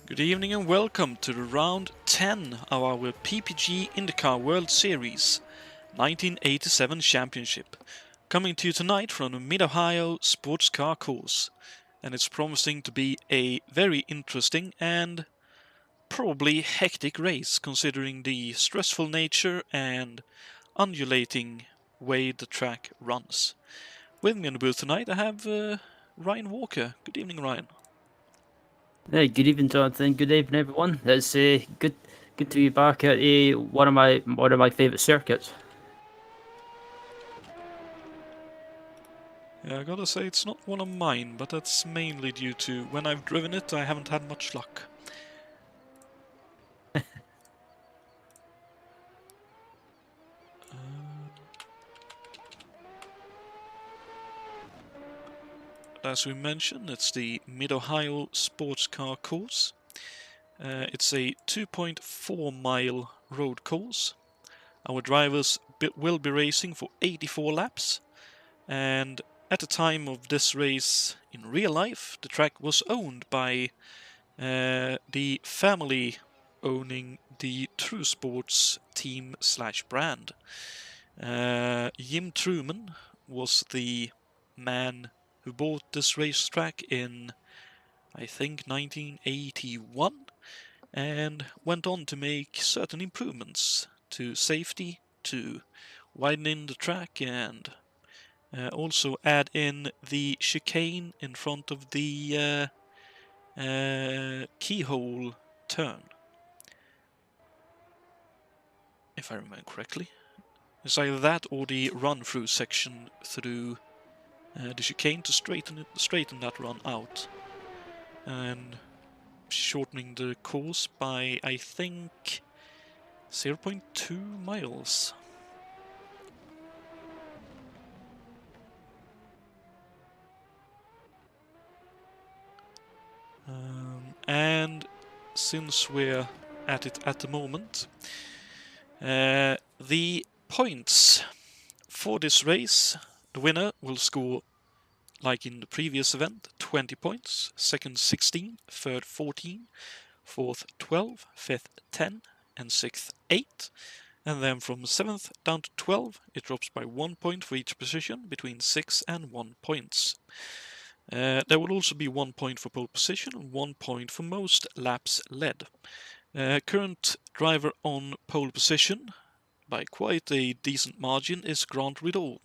Good evening and welcome to the round 10 of our PPG IndyCar World Series 1987 Championship, coming to you tonight from the Mid-Ohio Sportscar course, and it's promising to be a very interesting and probably hectic race considering the stressful nature and undulating way the track runs. With me in the booth tonight I have Ryan Walker. Good evening, Ryan. Hey, good evening, Jonathan. Good evening, everyone. It's good to be back at one of my favourite circuits. Yeah, I gotta say it's not one of mine, but that's mainly due to when I've driven it, I haven't had much luck. As we mentioned, it's the Mid-Ohio Sportscar course. It's a 2.4-mile road course. Our drivers will be racing for 84 laps, and at the time of this race in real life, the track was owned by the family owning the True Sports team / brand. Jim Truman was the man who bought this racetrack in, I think, 1981, and went on to make certain improvements to safety, to widening the track, and also add in the chicane in front of the keyhole turn, if I remember correctly. It's either that or the run-through section through the chicane to straighten that run out, and shortening the course by, I think, 0.2 miles. And since we're at it at the moment, the points for this race, the winner will score, like in the previous event, 20 points, second 16, third 14, fourth 12, fifth 10, and sixth 8. And then from 7th down to 12, it drops by 1 point for each position, between 6 and 1 points. There will also be 1 point for pole position and 1 point for most laps led. Current driver on pole position, by quite a decent margin, is Grant Riddle.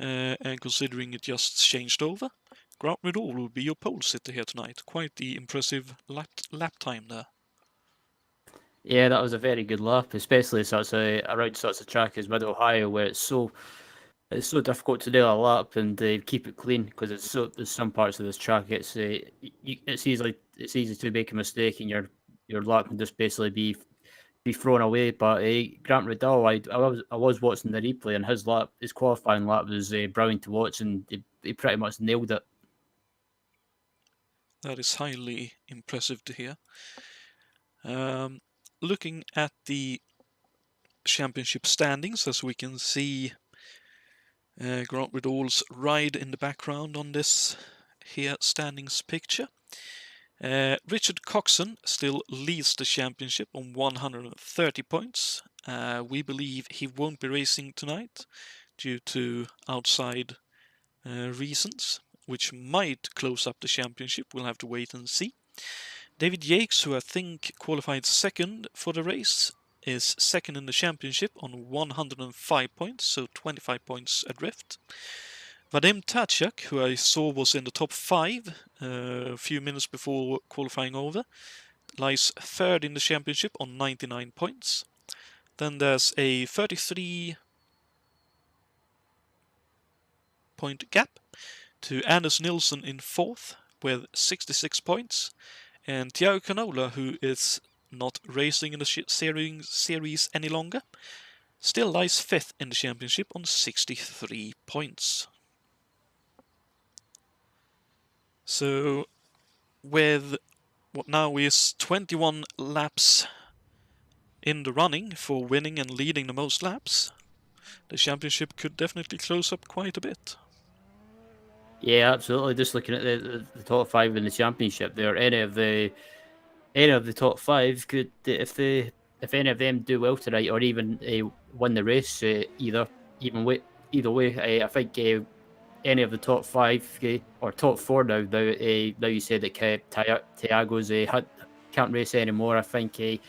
And considering it just changed over, Grant Riddle will be your pole sitter here tonight. Quite the impressive lap time there. Yeah, that was a very good lap, especially around such a track as Mid Ohio, where it's so difficult to do a lap and keep it clean because there's some parts of this track it's easy to make a mistake and your lap can just basically be thrown away. But Grant Riddell, I was watching the replay and his qualifying lap was brilliant to watch, and he pretty much nailed it. That is highly impressive to hear. Looking at the championship standings, as we can see Grant Riddle's ride in the background on this here standings picture. Richard Coxon still leads the championship on 130 points. We believe he won't be racing tonight due to outside reasons, which might close up the championship. We'll have to wait and see. David Yates, who I think qualified second for the race, is second in the championship on 105 points, so 25 points adrift. Vadim Tachak, who I saw was in the top 5 a few minutes before qualifying over, lies third in the championship on 99 points. Then there's a 33-point gap to Anders Nilsson in 4th with 66 points, and Thiago Canola, who is not racing in the series any longer, still lies 5th in the championship on 63 points. So, with what now is 21 laps in the running for winning and leading the most laps, the championship could definitely close up quite a bit. Yeah, absolutely. Just looking at the top 5 in the championship there, any of the any of the top five could, if any of them do well tonight, or even win the race, even way, either way, I think any of the top five or top four now you said that Tiago's can't race anymore. I think it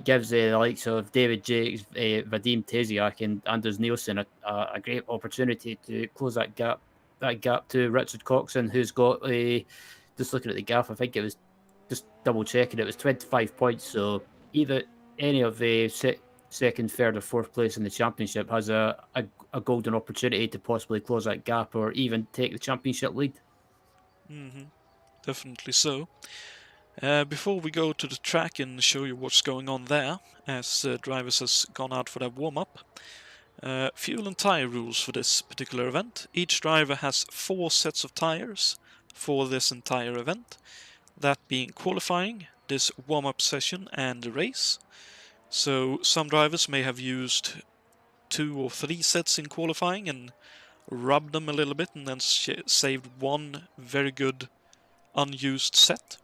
gives the likes of David Jakes, Vadim Teziak, and Anders Nielsen a great opportunity to close that gap to Richard Coxon, who's got a. Just looking at the gap, I think it was just double checking. It was 25 points. So either any of the second, third, or fourth place in the championship has a golden opportunity to possibly close that gap or even take the championship lead. Definitely so. Before we go to the track and show you what's going on there, as drivers has gone out for their warm-up, fuel and tire rules for this particular event. Each driver has 4 sets of tires for this entire event, that being qualifying, this warm-up session, and the race. So some drivers may have used 2 or 3 sets in qualifying and rubbed them a little bit and then saved one very good unused set.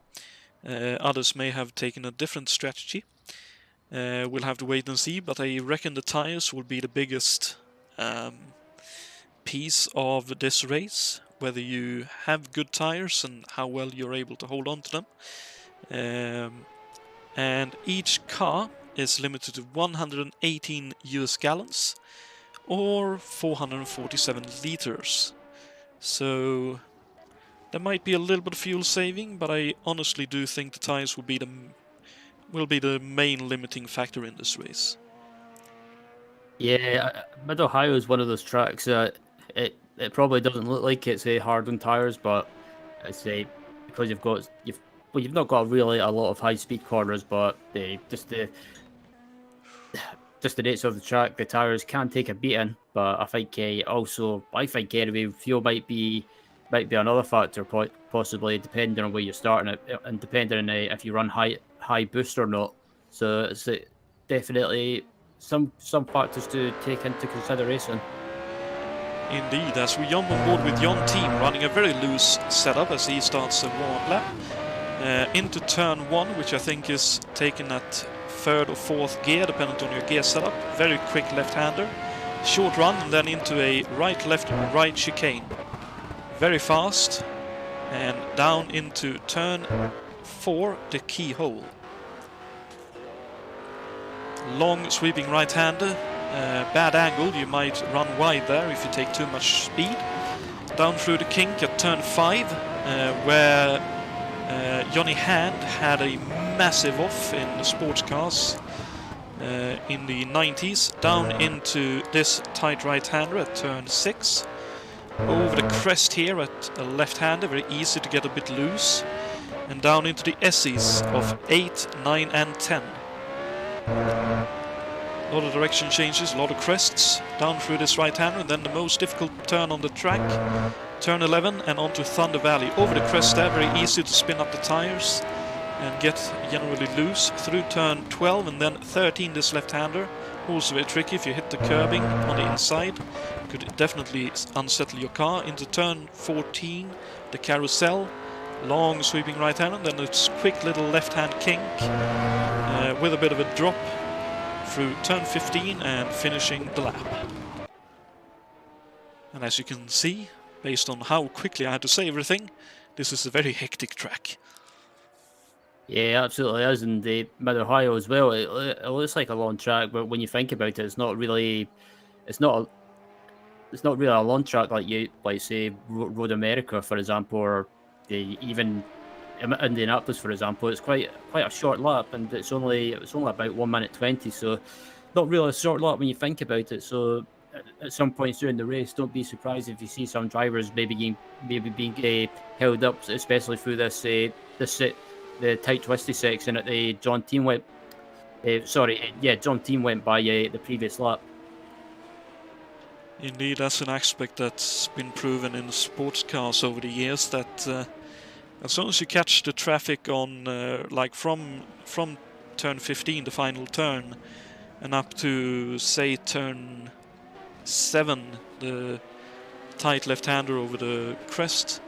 Others may have taken a different strategy. We'll have to wait and see, but I reckon the tires will be the biggest piece of this race, whether you have good tires and how well you're able to hold on to them. And each car is limited to 118 US gallons or 447 liters. So there might be a little bit of fuel saving, but I honestly do think the tires will be the main limiting factor in this race. Yeah, Mid Ohio is one of those tracks that it probably doesn't look like it's hard on tires, but it's because you've not got really a lot of high speed corners, but just the nature of the track, the tires can take a beating. But I think anyway, fuel might be another factor, possibly depending on where you're starting it, and depending on if you run high boost or not. So it's definitely some factors to take into consideration. Indeed, as we jump on board with Jonatan running a very loose setup as he starts a warm-up lap into turn 1, which I think is taken at 3rd or 4th gear, depending on your gear setup. Very quick left-hander, short run, and then into a right chicane. Very fast, and down into turn 4, the keyhole. Long sweeping right-hander, bad angle, you might run wide there if you take too much speed. Down through the kink at turn 5, where Johnny Hand had a massive off in the sports cars in the 90s. Down into this tight right-hander at turn 6. Over the crest here at a left-hander, very easy to get a bit loose. And down into the S's of 8, 9 and 10. A lot of direction changes, a lot of crests down through this right-hander, and then the most difficult turn on the track, turn 11 and onto Thunder Valley. Over the crest there, very easy to spin up the tires and get generally loose through turn 12 and then 13, this left-hander. Also very tricky if you hit the curbing on the inside. Could definitely unsettle your car. Into turn 14, the carousel. Long sweeping right-hander, then a quick little left-hand kink with a bit of a drop through turn 15 and finishing the lap. And as you can see, based on how quickly I had to say everything, this is a very hectic track. Yeah, absolutely is, and the Mid Ohio as well. It looks like a long track, but when you think about it, it's not really a long track like say Road America, for example, or even Indianapolis, for example. It's quite a short lap, and it's only about 1 minute 20, so not really a short lap when you think about it. So at some points during the race, don't be surprised if you see some drivers maybe being held up, especially through the tight twisty section at the John Team went. John Team went by the previous lap. Indeed, that's an aspect that's been proven in sports cars over the years, that as long as you catch the traffic on like from turn 15, the final turn, and up to say turn 7, the tight left-hander over the crest,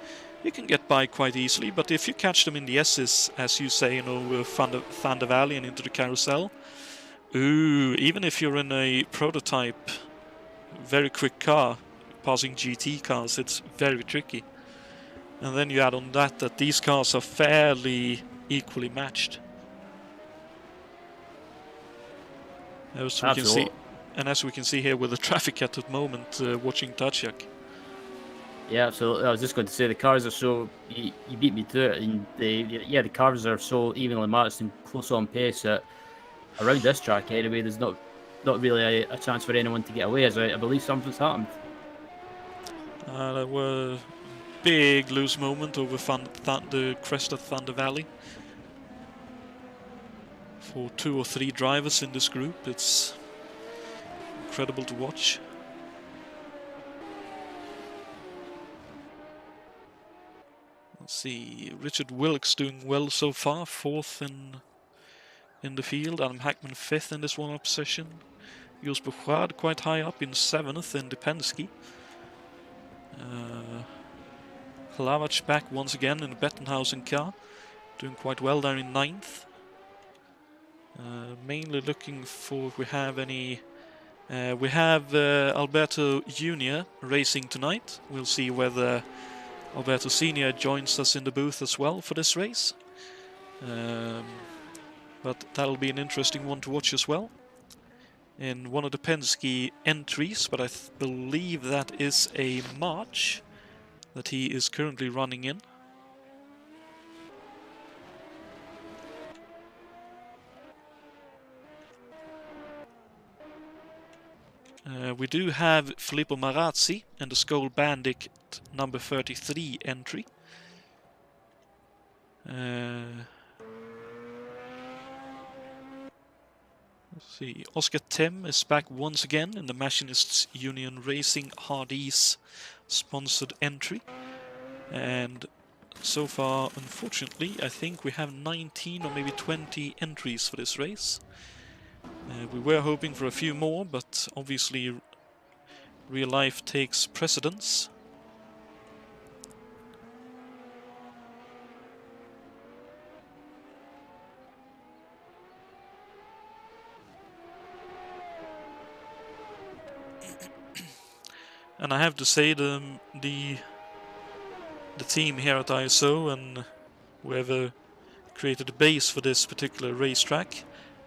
he can get by quite easily, but if you catch them in the S's, as you say, Thunder Valley and into the carousel, even if you're in a prototype, very quick car, passing GT cars, it's very tricky. And then you add on that these cars are fairly equally matched. As we can see, and as we can see here with the traffic at the moment, watching Tachiak. Yeah, absolutely. I was just going to say the cars are so you beat me to it, and the cars are so evenly matched and close on pace that around this track anyway, there's not really a chance for anyone to get away. As I believe something's happened. There were big loose moment over the crest of Thunder Valley. For 2 or 3 drivers in this group, it's incredible to watch. Let's see, Richard Wilkes doing well so far, 4th in the field. Adam Hackman 5th in this warm-up session. Jules Bouchard quite high up in 7th in the Penske. Hlavac back once again in the Bettenhausen car, doing quite well there in 9th. Mainly looking for if we have any. We have Alberto Junior racing tonight. We'll see whether Alberto Senior joins us in the booth as well for this race. But that'll be an interesting one to watch as well. In one of the Penske entries, but I believe that is a March that he is currently running in. We do have Filippo Marazzi and the Skoal Bandit number 33 entry. Let's see, Oscar Tim is back once again in the Machinists Union Racing Hardee's sponsored entry. And so far, unfortunately, I think we have 19 or maybe 20 entries for this race. We were hoping for a few more, but obviously real life takes precedence. And I have to say the team here at ISO and whoever created the base for this particular racetrack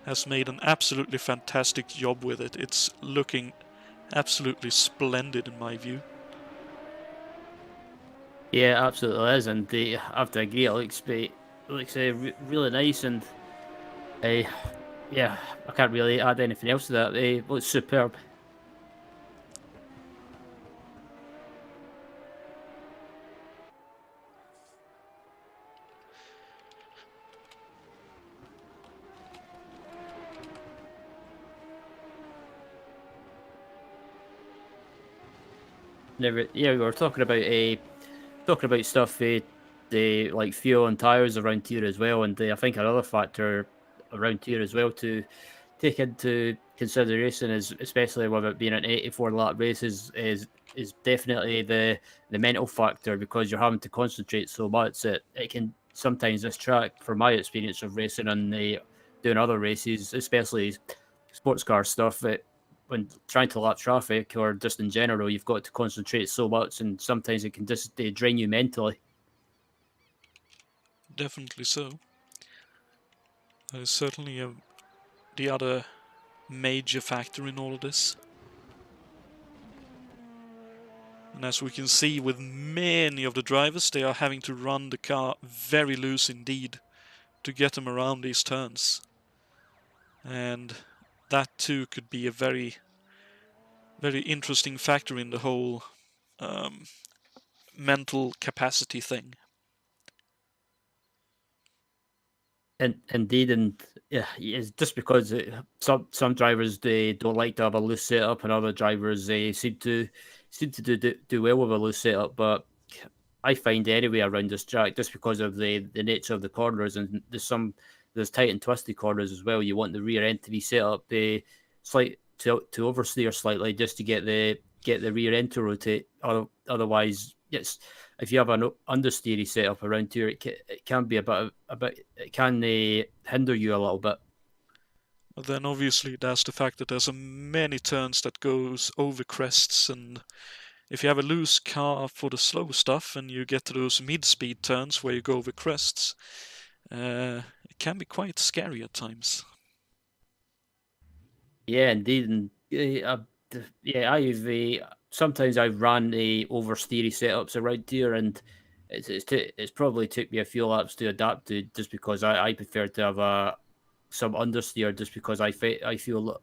has made an absolutely fantastic job with it. It's looking absolutely splendid in my view. Yeah, absolutely is, and I have to agree. It looks really nice, and yeah, I can't really add anything else to that. It looks superb. Yeah, we were talking about stuff, the like fuel and tires around here as well, and I think another factor around here as well to take into consideration is, especially with it being an 84 lap race, is definitely the mental factor, because you're having to concentrate so much that it can sometimes, this track, from my experience of racing and doing other races, especially sports car stuff, when trying to lap traffic or just in general, you've got to concentrate so much, and sometimes it can just drain you mentally. Definitely so. Certainly the other major factor in all of this. And as we can see with many of the drivers, they are having to run the car very loose indeed to get them around these turns. And that too could be a very, very interesting factor in the whole mental capacity thing. And indeed, and yeah, it's just because some drivers, they don't like to have a loose setup, and other drivers, they seem to do well with a loose setup. But I find anyway around this track, just because of the nature of the corners, and there's tight and twisty corners as well. You want the rear end to be set up slight to oversteer slightly, just to get the rear end to rotate. Otherwise, yes, if you have an understeery setup around here, it can be a bit it can hinder you a little bit. But then obviously there's the fact that there's so many turns that goes over crests, and if you have a loose car for the slow stuff and you get to those mid-speed turns where you go over crests, it can be quite scary at times. Yeah, indeed, and yeah, I've sometimes I've ran the oversteery setups around here, and it's probably took me a few laps to adapt to, just because I prefer to have some understeer, just because I feel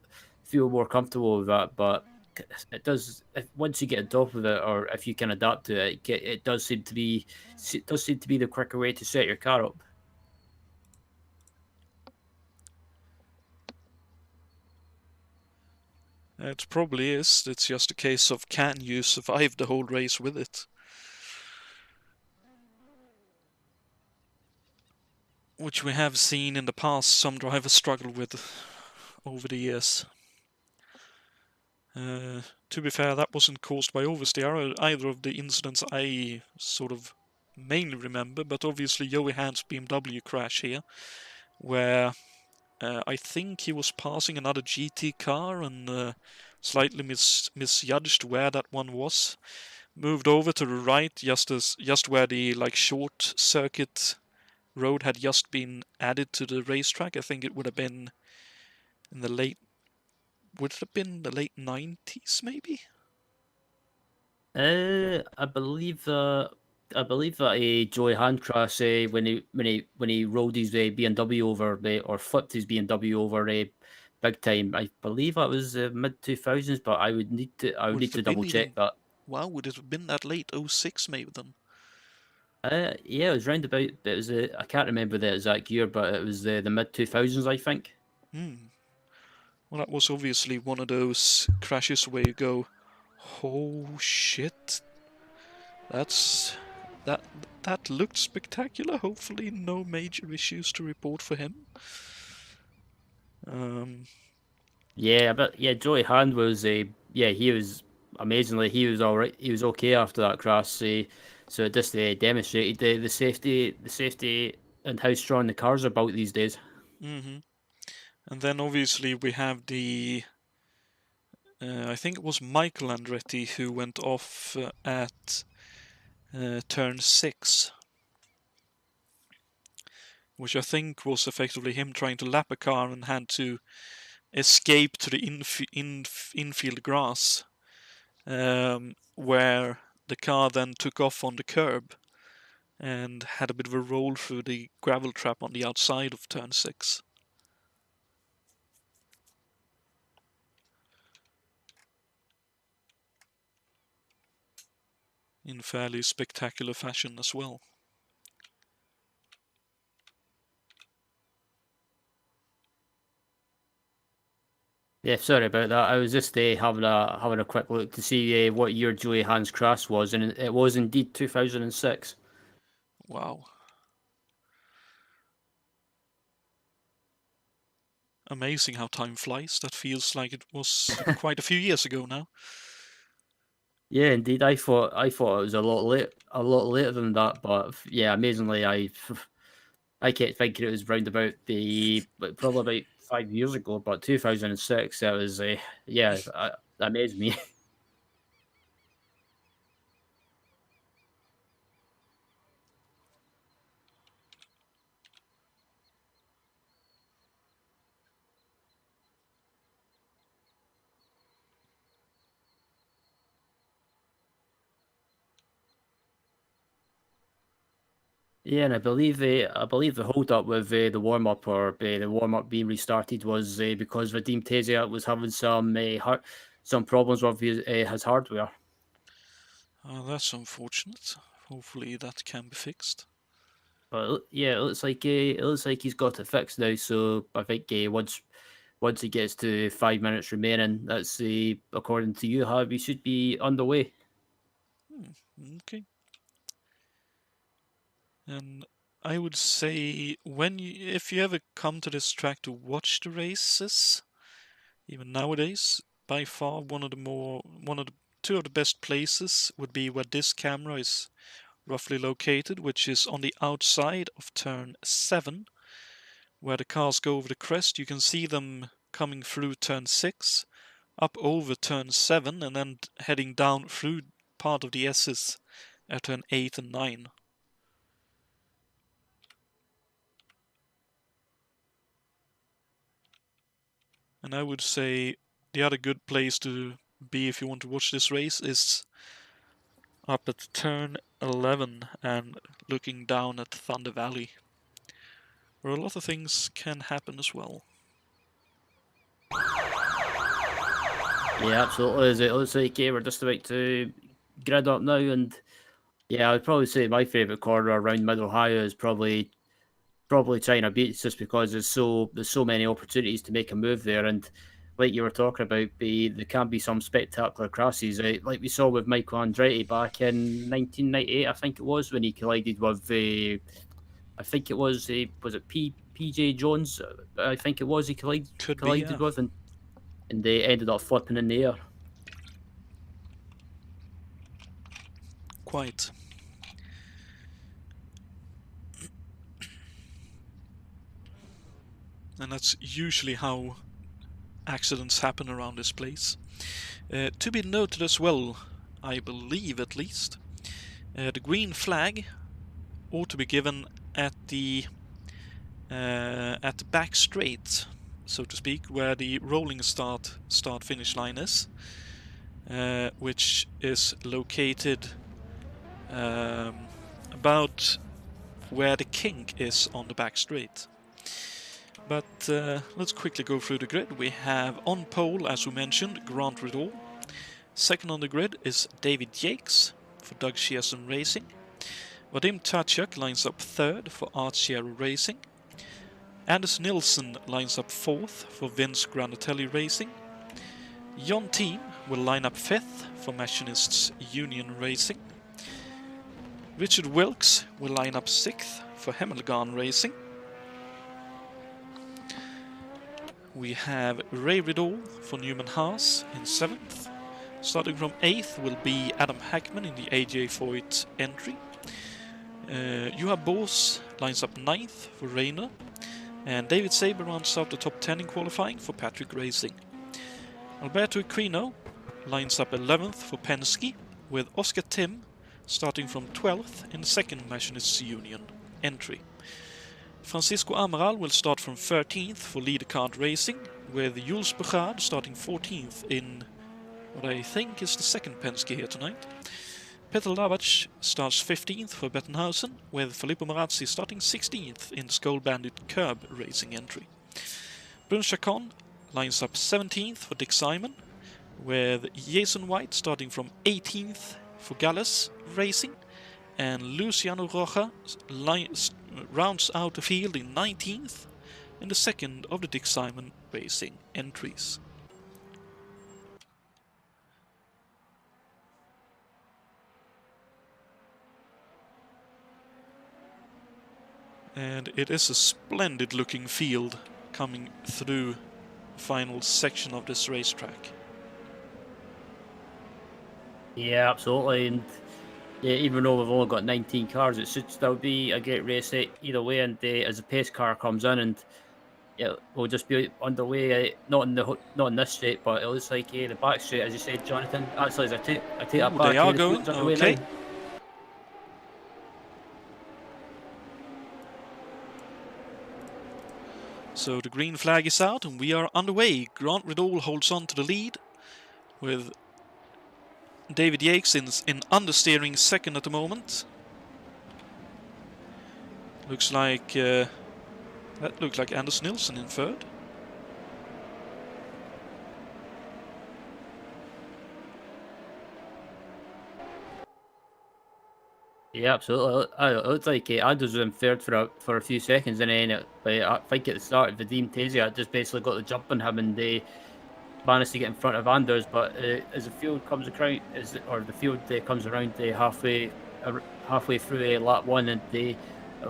more comfortable with that. But it does, once you get on top of it, or if you can adapt to it, it does seem to be the quicker way to set your car up. It probably is. It's just a case of can you survive the whole race with it? Which we have seen in the past some drivers struggle with over the years. To be fair, that wasn't caused by oversteer, either of the incidents I sort of mainly remember, but obviously Joey Hand's BMW crash here, where I think he was passing another GT car and slightly misjudged where that one was. Moved over to the right, just where the like short circuit road had just been added to the racetrack. I think it would have been in the late, would it have been the late 90s maybe? I believe that a Joey Handcross when he rolled his BMW over or flipped his BMW over big time. I believe that was mid 2000s, but I would Would it need to have been double check even, that. wow, would it have been that late? '06 maybe then? Yeah, it was round about. It was I can't remember the exact year, but it was the mid 2000s, I think. Hmm. Well, that was obviously one of those crashes where you go, oh shit, that's that that looked spectacular. Hopefully, no major issues to report for him. Um, Yeah, but yeah, Joey Hand was a yeah, he was amazingly, he was all right, he was okay after that crash. So it just demonstrated the safety and how strong the cars are about these days. hmm And then obviously we have I think it was Michael Andretti who went off at turn 6, which I think was effectively him trying to lap a car and had to escape to the infield grass, where the car then took off on the curb and had a bit of a roll through the gravel trap on the outside of turn 6 in fairly spectacular fashion as well. Yeah, sorry about that. I was just having a quick look to see what year Joey Hand's crash was, and it was indeed 2006. Wow. Amazing how time flies. That feels like it was quite a few years ago now. Yeah, indeed. I thought it was a lot later than that, but yeah, amazingly, I kept thinking it was round about probably about 5 years ago, but 2006. That was yeah, that amazed me. Yeah, and I believe the hold up with the warm up or the warm up being restarted was because Vadim Tezia was having some problems with his hardware. That's unfortunate. Hopefully that can be fixed. But yeah, it looks like he's got it fixed now. So I think once he gets to 5 minutes remaining, that's according to you, how we should be underway. Okay. And I would say if you ever come to this track to watch the races, even nowadays, by far one of the two of the best places would be where this camera is roughly located, which is on the outside of turn 7, where the cars go over the crest. You can see them coming through turn 6, up over turn 7, and then heading down through part of the S's at turn 8 and 9. And I would say the other good place to be if you want to watch this race is up at turn 11 and looking down at Thunder Valley, where a lot of things can happen as well. Yeah, absolutely. It looks like we're just about to grid up now, and yeah, I'd probably say my favourite corner around Mid Ohio is probably China Beach, just because there's so many opportunities to make a move there, and like you were talking about, there can be some spectacular crashes, like we saw with Michael Andretti back in 1998, I think it was, when he collided with I think it was it PJ Jones, I think it was he collided with, and they ended up flipping in the air. Quite. And that's usually how accidents happen around this place. To be noted as well, I believe at least, the green flag ought to be given at the back straight, so to speak, where the rolling start-finish line is, which is located about where the kink is on the back straight. But let's quickly go through the grid. We have on pole, as we mentioned, Grant Riddle. Second on the grid is David Yates for Doug Shearson Racing. Vadim Tachuk lines up third for Art Sierra Racing. Anders Nilsson lines up fourth for Vince Granatelli Racing. Jon Team will line up fifth for Machinists Union Racing. Richard Wilkes will line up sixth for Hemmelgarn Racing. We have Ray Riddle for Newman Haas in 7th. Starting from 8th will be Adam Hackman in the AJ Foyt entry. Juha Bors lines up 9th for Rayner. And David Saber rounds out the top 10 in qualifying for Patrick Racing. Alberto Equino lines up 11th for Penske, with Oscar Tim starting from 12th in the second Machinists Union entry. Francisco Amaral will start from 13th for Leadercard Racing, with Jules Bechard starting 14th in what I think is the second Penske here tonight. Peter Lavac starts 15th for Bettenhausen, with Filippo Marazzi starting 16th in Skull Bandit Curb Racing entry. Brun Chacon lines up 17th for Dick Simon, with Jason White starting from 18th for Gallus Racing, and Luciano Roja rounds out the field in 19th in the second of the Dick Simon Racing entries. And it is a splendid looking field coming through the final section of this racetrack. Yeah, absolutely. And yeah, even though we've only got 19 cars, it should still be a great race either way. And as the pace car comes in, and yeah, we'll just be underway. Not in this straight, but it looks like the back straight, as you said, Jonathan. Actually, as I take that back. They are going. Okay. Now. So the green flag is out and we are underway. Grant Riddle holds on to the lead, with David Yates in understeering second at the moment. Looks like that looked like Anders Nilsson in third. Yeah, absolutely. It looked like Anders was in third for a few seconds, and then I think at the start, Vadim Tezia just basically got the jump on him, and they managed to get in front of Anders. But as the field comes around, comes around halfway through lap one, and it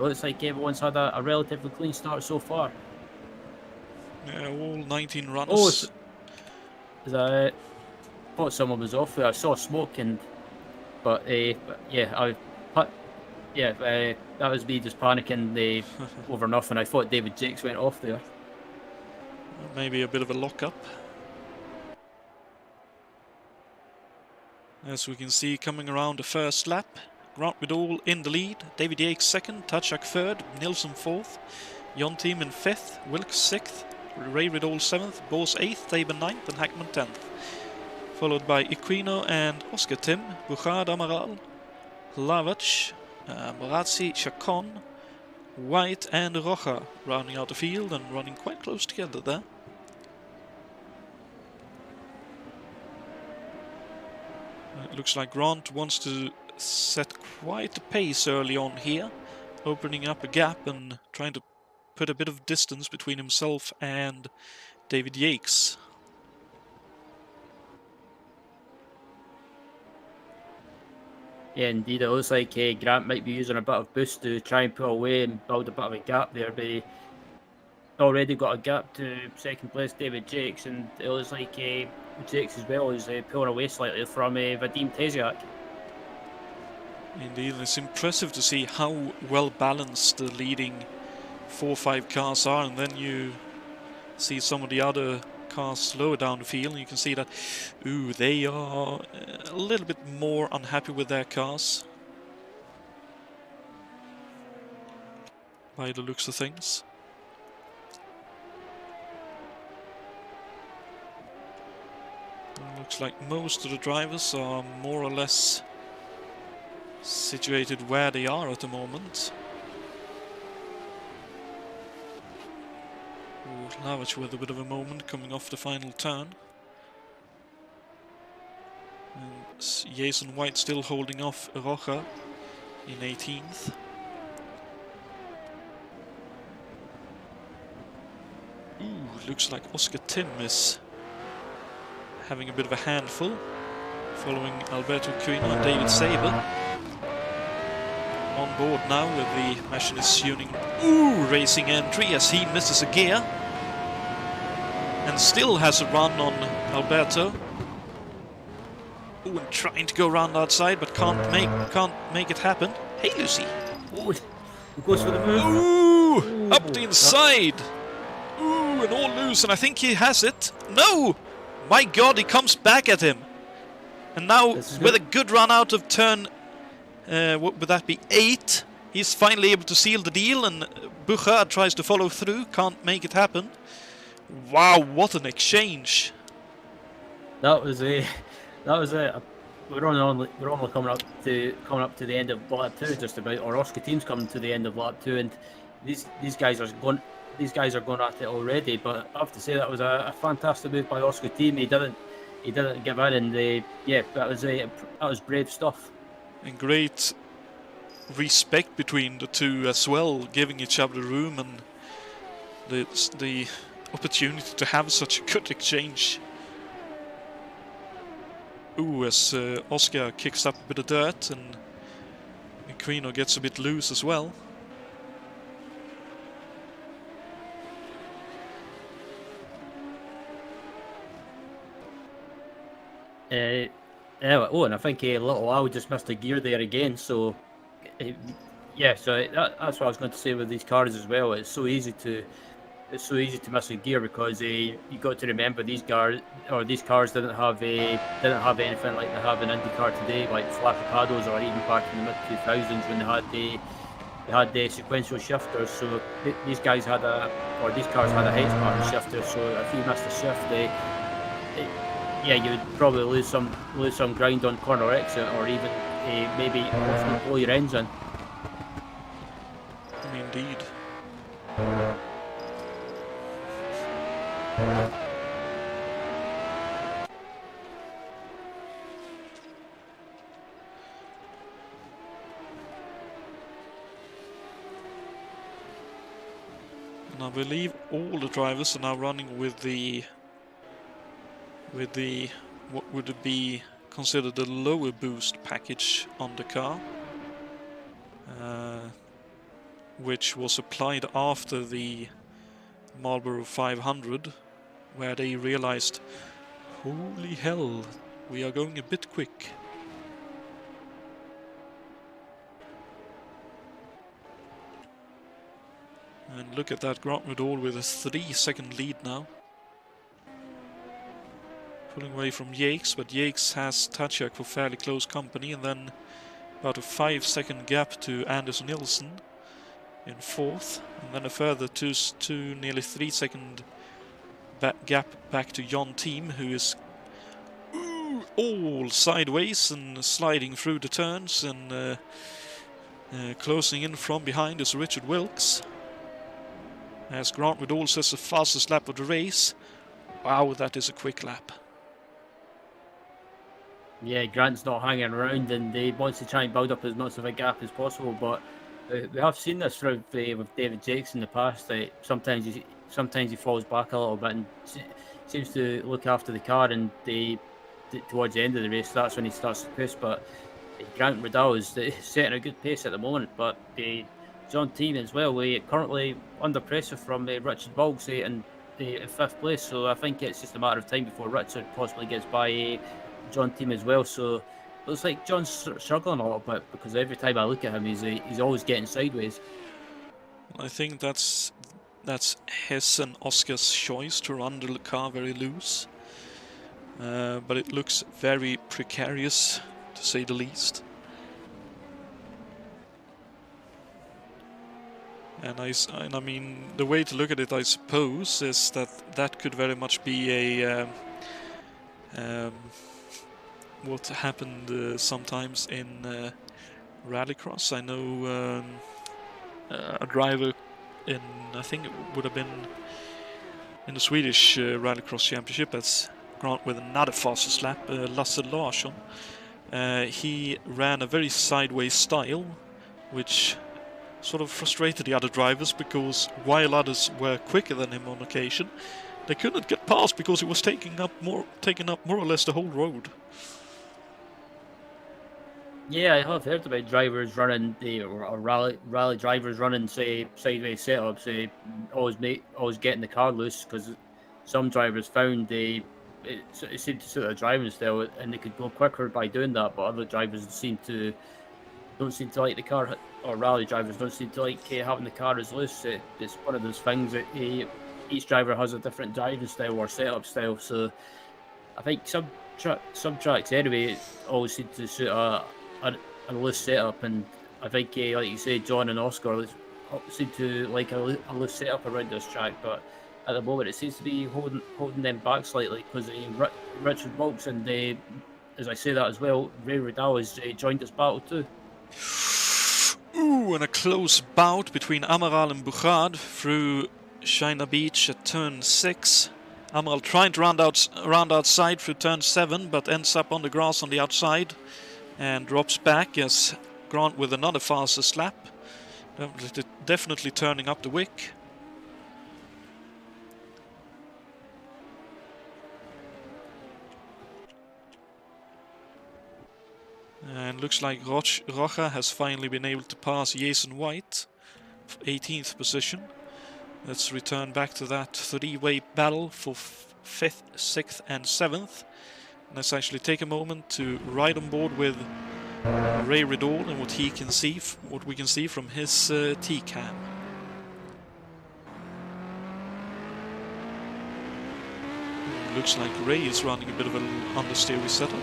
looks like everyone's had a relatively clean start so far. Yeah, all 19 runners. Oh, is that it? thought someone was off there. I saw smoke, but yeah, that was me just panicking over nothing. I thought David Jakes went off there. Maybe a bit of a lock-up. As we can see, coming around the first lap, Grant Vidal in the lead, David Yates second, Tachak third, Nilsson fourth, Jonatan in fifth, Wilkes sixth, Ray Vidal seventh, Bose eighth, Tabor ninth, and Hackman 10th. Followed by Equino and Oscar Tim, Bouchard Amaral, Lavach, Morazzi, Chacon, White and Rocha rounding out the field and running quite close together there. It looks like Grant wants to set quite a pace early on here, opening up a gap and trying to put a bit of distance between himself and David Yates. Yeah, indeed. It looks like Grant might be using a bit of boost to try and pull away and build a bit of a gap there, but he already got a gap to second place David Jakes, and it looks like Jakes as well is pulling away slightly from Vadim Teziak. Indeed, and it's impressive to see how well balanced the leading 4-5 cars are, and then you see some of the other cars slower down the field and you can see that they are a little bit more unhappy with their cars by the looks of things. It looks like most of the drivers are more or less situated where they are at the moment. Lavach with a bit of a moment coming off the final turn. And Jason White still holding off Rocha in 18th. Looks like Oscar Tim is having a bit of a handful, following Alberto Quino and David Saber. On board now with the machinist tuning racing entry as he misses a gear and still has a run on Alberto. And trying to go around outside but can't make it happen. Hey Lucy! He goes for the move. Up the inside! And all loose, and I think he has it. No! My God, he comes back at him. And now with a good run out of turn, what would that be, 8? He's finally able to seal the deal, and Bouchard tries to follow through, can't make it happen. Wow, what an exchange! That was a. We're only coming up to the end of lap 2 just about, or Oscar team's coming to the end of lap 2, and these guys are going at it already. But I have to say that was a fantastic move by Oscar team. He didn't give in, and that was brave stuff. And great respect between the two as well, giving each other room and the opportunity to have such a good exchange. As Oscar kicks up a bit of dirt and Quino gets a bit loose as well. And I think Little Al just missed a gear there again. So, that's what I was going to say with these cars as well. It's so easy to miss a gear because you got to remember these cars didn't have anything like they have in IndyCar today, like flappy paddles, or even back in the mid 2000s when they had the sequential shifters. So these cars had a height pattern shifter. So if you missed a shift, you would probably lose some ground on corner exit, or even maybe blow your engine. Indeed. And I believe all the drivers are now running with the what would it be considered the lower boost package on the car, which was applied after the Marlboro 500, where they realized, holy hell, We are going a bit quick. And look at that, Grant Riddle with a 3-second lead now. Pulling away from Yakes, but Yakes has Tachak for fairly close company, and then about a 5-second gap to Anders Nilsson in 4th, and then a further 2 nearly 3-second gap back to Jonatan, who is all sideways and sliding through the turns, and closing in from behind is Richard Wilkes. As Grant Riddle says, the fastest lap of the race. Wow, that is a quick lap. Yeah, Grant's not hanging around, and he wants to try and build up as much of a gap as possible. But we have seen this with David Jakes in the past. That sometimes he falls back a little bit and seems to look after the car. And towards the end of the race, that's when he starts to push. But Grant Riddle is setting a good pace at the moment. But John Team as well, we currently under pressure from Richard Wilkes in 5th place. So I think it's just a matter of time before Richard possibly gets by John Team as well. So it looks like John's struggling a little bit, because every time I look at him, he's always getting sideways. I think that's his and Oscar's choice to run the car very loose. But it looks very precarious, to say the least. And I mean, the way to look at it, I suppose, is that could very much be a what happened sometimes in rallycross. I know a driver in, I think it would have been in the Swedish rallycross championship, as Grant with another fastest lap, Lasse Larsson. He ran a very sideways style, which sort of frustrated the other drivers, because while others were quicker than him on occasion, they couldn't get past because he was taking up more or less the whole road. Yeah, I have heard about drivers running or rally drivers running, say, sideways setups, always getting the car loose, because some drivers found it seemed to suit their driving style, and they could go quicker by doing that. But other drivers don't seem to like the car, or rally drivers don't seem to like having the car as loose. It's one of those things that each driver has a different driving style or setup style. So I think some tracks anyway always seem to suit a loose setup, and I think like you say, John and Oscar seem to like a loose setup around this track. But at the moment, it seems to be holding them back slightly, because Richard Wilkes and as I say that as well, Ray Riddle has joined this battle too. Ooh, and a close bout between Amaral and Bouchard through China Beach at turn 6. Amaral trying to round outside through turn 7, but ends up on the grass on the outside and drops back, as Grant with another fastest lap. Definitely turning up the wick. And looks like Rocha has finally been able to pass Jason White, 18th position. Let's return back to that 3-way battle for 5th, 6th and 7th. Let's actually take a moment to ride on board with Ray Riddle and what we can see from his T-cam. Looks like Ray is running a bit of an understeery setup.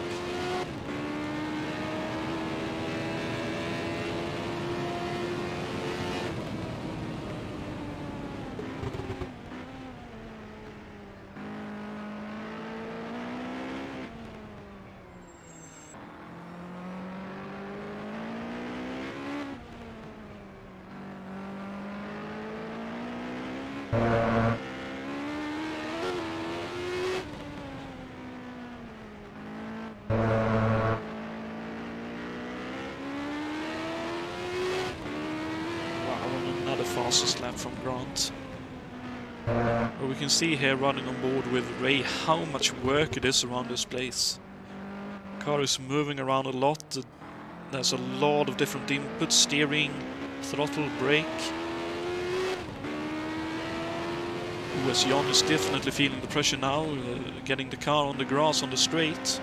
Fastest lap from Grant. But we can see here, running on board with Ray, how much work it is around this place. The car is moving around a lot. There's a lot of different inputs: steering, throttle, brake. Jan is definitely feeling the pressure now, getting the car on the grass on the straight.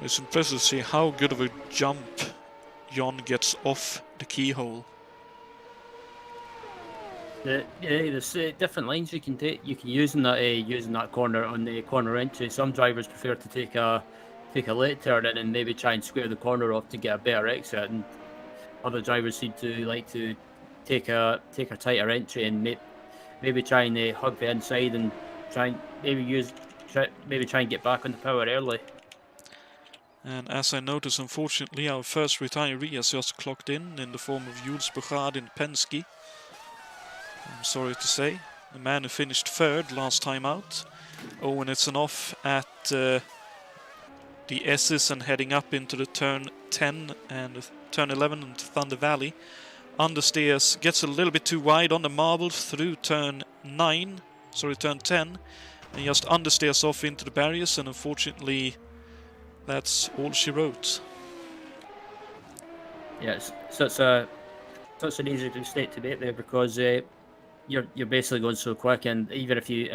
It's impressive to see how good of a jump Jon gets off the keyhole. There's different lines you can take. You can use in that corner on the corner entry. Some drivers prefer to take a late turn in and maybe try and square the corner off to get a better exit, and other drivers seem to like to take a tighter entry and maybe try and hug the inside and try and try and get back on the power early. And as I noticed, unfortunately, our first retiree has just clocked in the form of Jules Buchard in Penske. I'm sorry to say. The man who finished third last time out. Owen it's an off at the S's and heading up into the turn 10 and turn 11 and Thunder Valley. Understeers, gets a little bit too wide on the marble through turn 10, and just understeers off into the barriers, and unfortunately that's all she wrote. Yes, such an easy mistake to make there, because you're basically going so quick, and even if you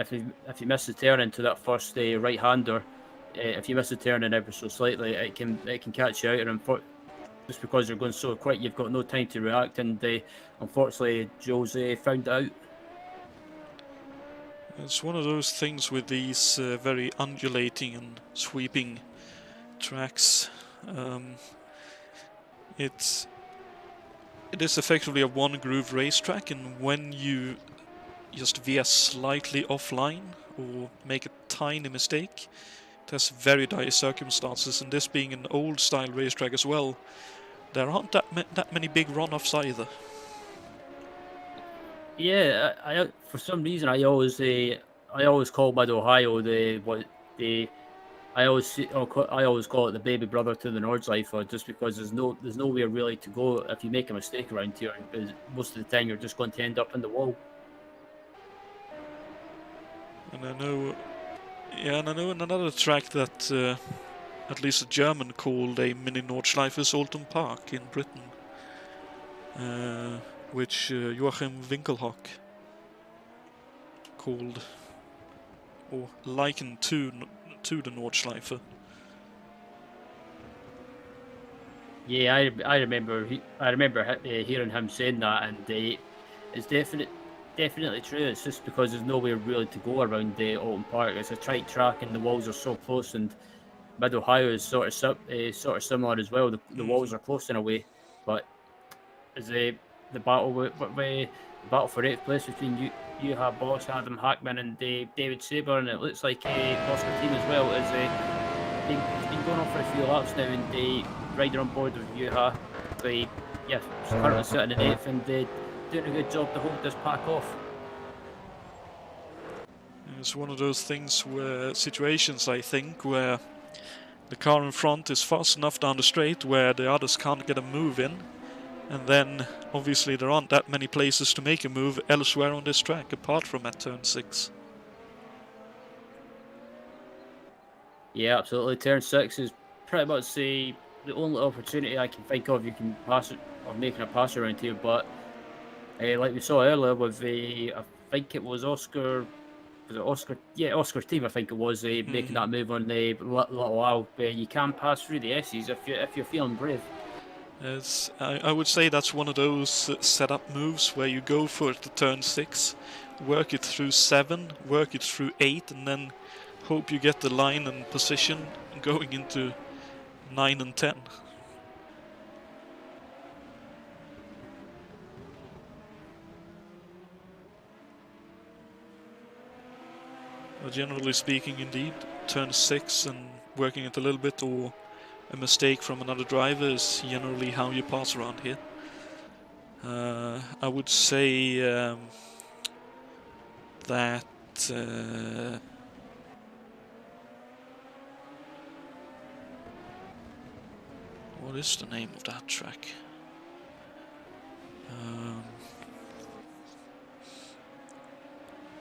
miss the turn into that first right-hander, if you miss the turn in ever so slightly, it can catch you out, and just because you're going so quick, you've got no time to react, and unfortunately, Jose found it out. It's one of those things with these very undulating and sweeping tracks. It is effectively a one-groove racetrack, and when you just veer slightly offline or make a tiny mistake, it has very dire circumstances. And this being an old-style racetrack as well, there aren't that many big run-offs either. Yeah, I for some reason I always call Mid Ohio I always call it the baby brother to the Nordschleife, just because there's nowhere really to go if you make a mistake around here, because most of the time you're just going to end up in the wall. And I know in another track that at least a German called a mini Nordschleife is Alton Park in Britain, which Joachim Winkelhock called or likened to the Nordschleife. Yeah, I remember hearing him saying that, and it's definitely true. It's just because there's nowhere really to go around the Alton Park. It's a tight track, and the walls are so close. And Mid Ohio is sort of similar as well. The walls are close in a way, but as the battle for eighth place between you have boss Adam Hackman and David Saber, and it looks like Oscar team as well. It's been going on for a few laps now, and the rider on board with Yuha, currently sitting in eighth, and doing a good job to hold this pack off. It's one of those situations, I think, where the car in front is fast enough down the straight where the others can't get a move in, and then obviously there aren't that many places to make a move elsewhere on this track apart from at turn 6. Yeah, absolutely. Turn 6 is pretty much the only opportunity I can think of you can pass it or making a pass around here. But like we saw earlier with I think it was Oscar. Was it Oscar? Yeah, Oscar's team. I think it was making that move on the little Al. You can pass through the S's if you're feeling brave. I would say that's one of those setup moves where you go for it to turn 6, work it through 7, work it through 8, and then hope you get the line and position going into 9 and 10. But generally speaking, indeed, turn 6 and working it a little bit, or a mistake from another driver, is generally how you pass around here. I would say that what is the name of that track?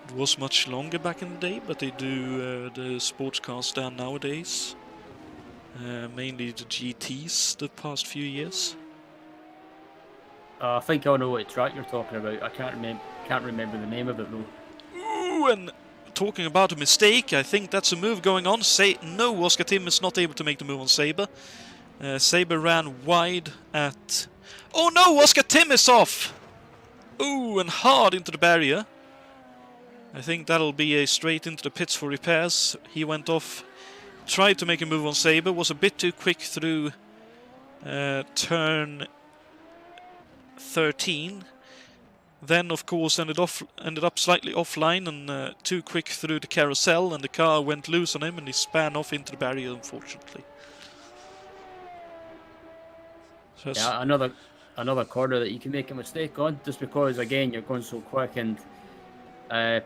It was much longer back in the day, but they do the sports cars there nowadays. Mainly the GTs the past few years. I think I know what track you're talking about. I can't remember the name of it though. Ooh, and talking about a mistake. I think that's a move going on. No, Oscar Tim is not able to make the move on Saber. Saber ran wide at... Oh no, Oscar Tim is off! Ooh, and hard into the barrier. I think that'll be a straight into the pits for repairs. He went off, tried to make a move on Saber, was a bit too quick through turn 13. Then, of course, ended up slightly offline and too quick through the carousel, and the car went loose on him, and he span off into the barrier, unfortunately. So yeah, another corner that you can make a mistake on, just because again you're going so quick, and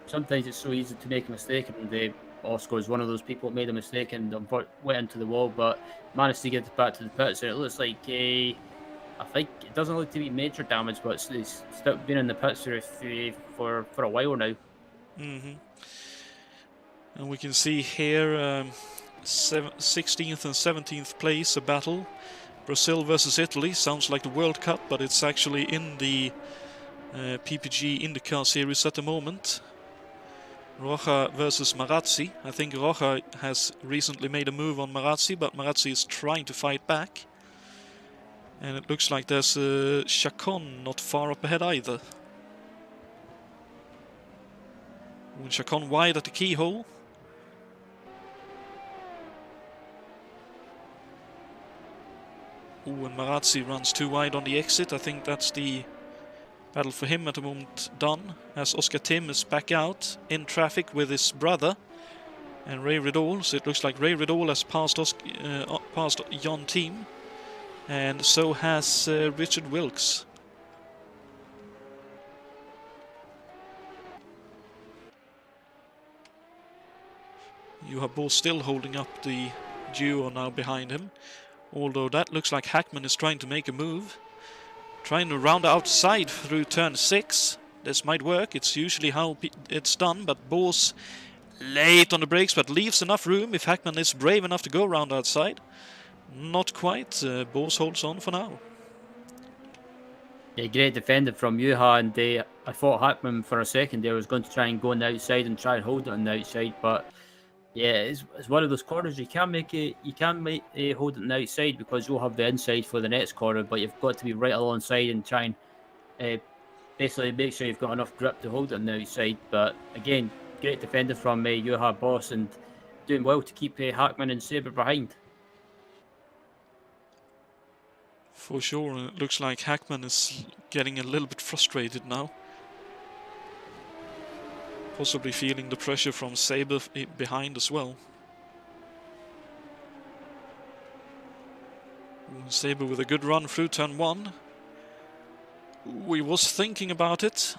sometimes it's so easy to make a mistake, and Oscar is one of those people that made a mistake and went into the wall, but managed to get it back to the pits. So it looks like I think it doesn't look to be major damage, but it's still been in the pits for a while now. And we can see here 16th and 17th place, a battle. Brazil versus Italy. Sounds like the World Cup, but it's actually in the PPG IndyCar series at the moment. Rocha versus Marazzi. I think Rocha has recently made a move on Marazzi, but Marazzi is trying to fight back. And it looks like there's Chacon not far up ahead either. Chacon wide at the keyhole. Ooh, and Marazzi runs too wide on the exit. I think that's the battle for him at the moment done, as Oscar Tim is back out in traffic with his brother and Ray Riddle. So it looks like Ray Riddle has passed Jon Team, and so has Richard Wilkes. Juha still holding up the duo now behind him, although that looks like Hackman is trying to make a move. Trying to round outside through turn 6. This might work. It's usually how it's done, but Bors late on the brakes, but leaves enough room if Hackman is brave enough to go round outside. Not quite. Bors holds on for now. Yeah, great defended from Juha, and I thought Hackman for a second there was going to try and go on the outside and try and hold it on the outside, but yeah, it's one of those corners you can hold it on the outside because you'll have the inside for the next corner, but you've got to be right alongside and try and basically make sure you've got enough grip to hold it on the outside. But again, great defender from Juha Boss, and doing well to keep Hackman and Saber behind. For sure, and it looks like Hackman is getting a little bit frustrated now. Possibly feeling the pressure from Saber behind as well. Saber with a good run through turn 1. We was thinking about it,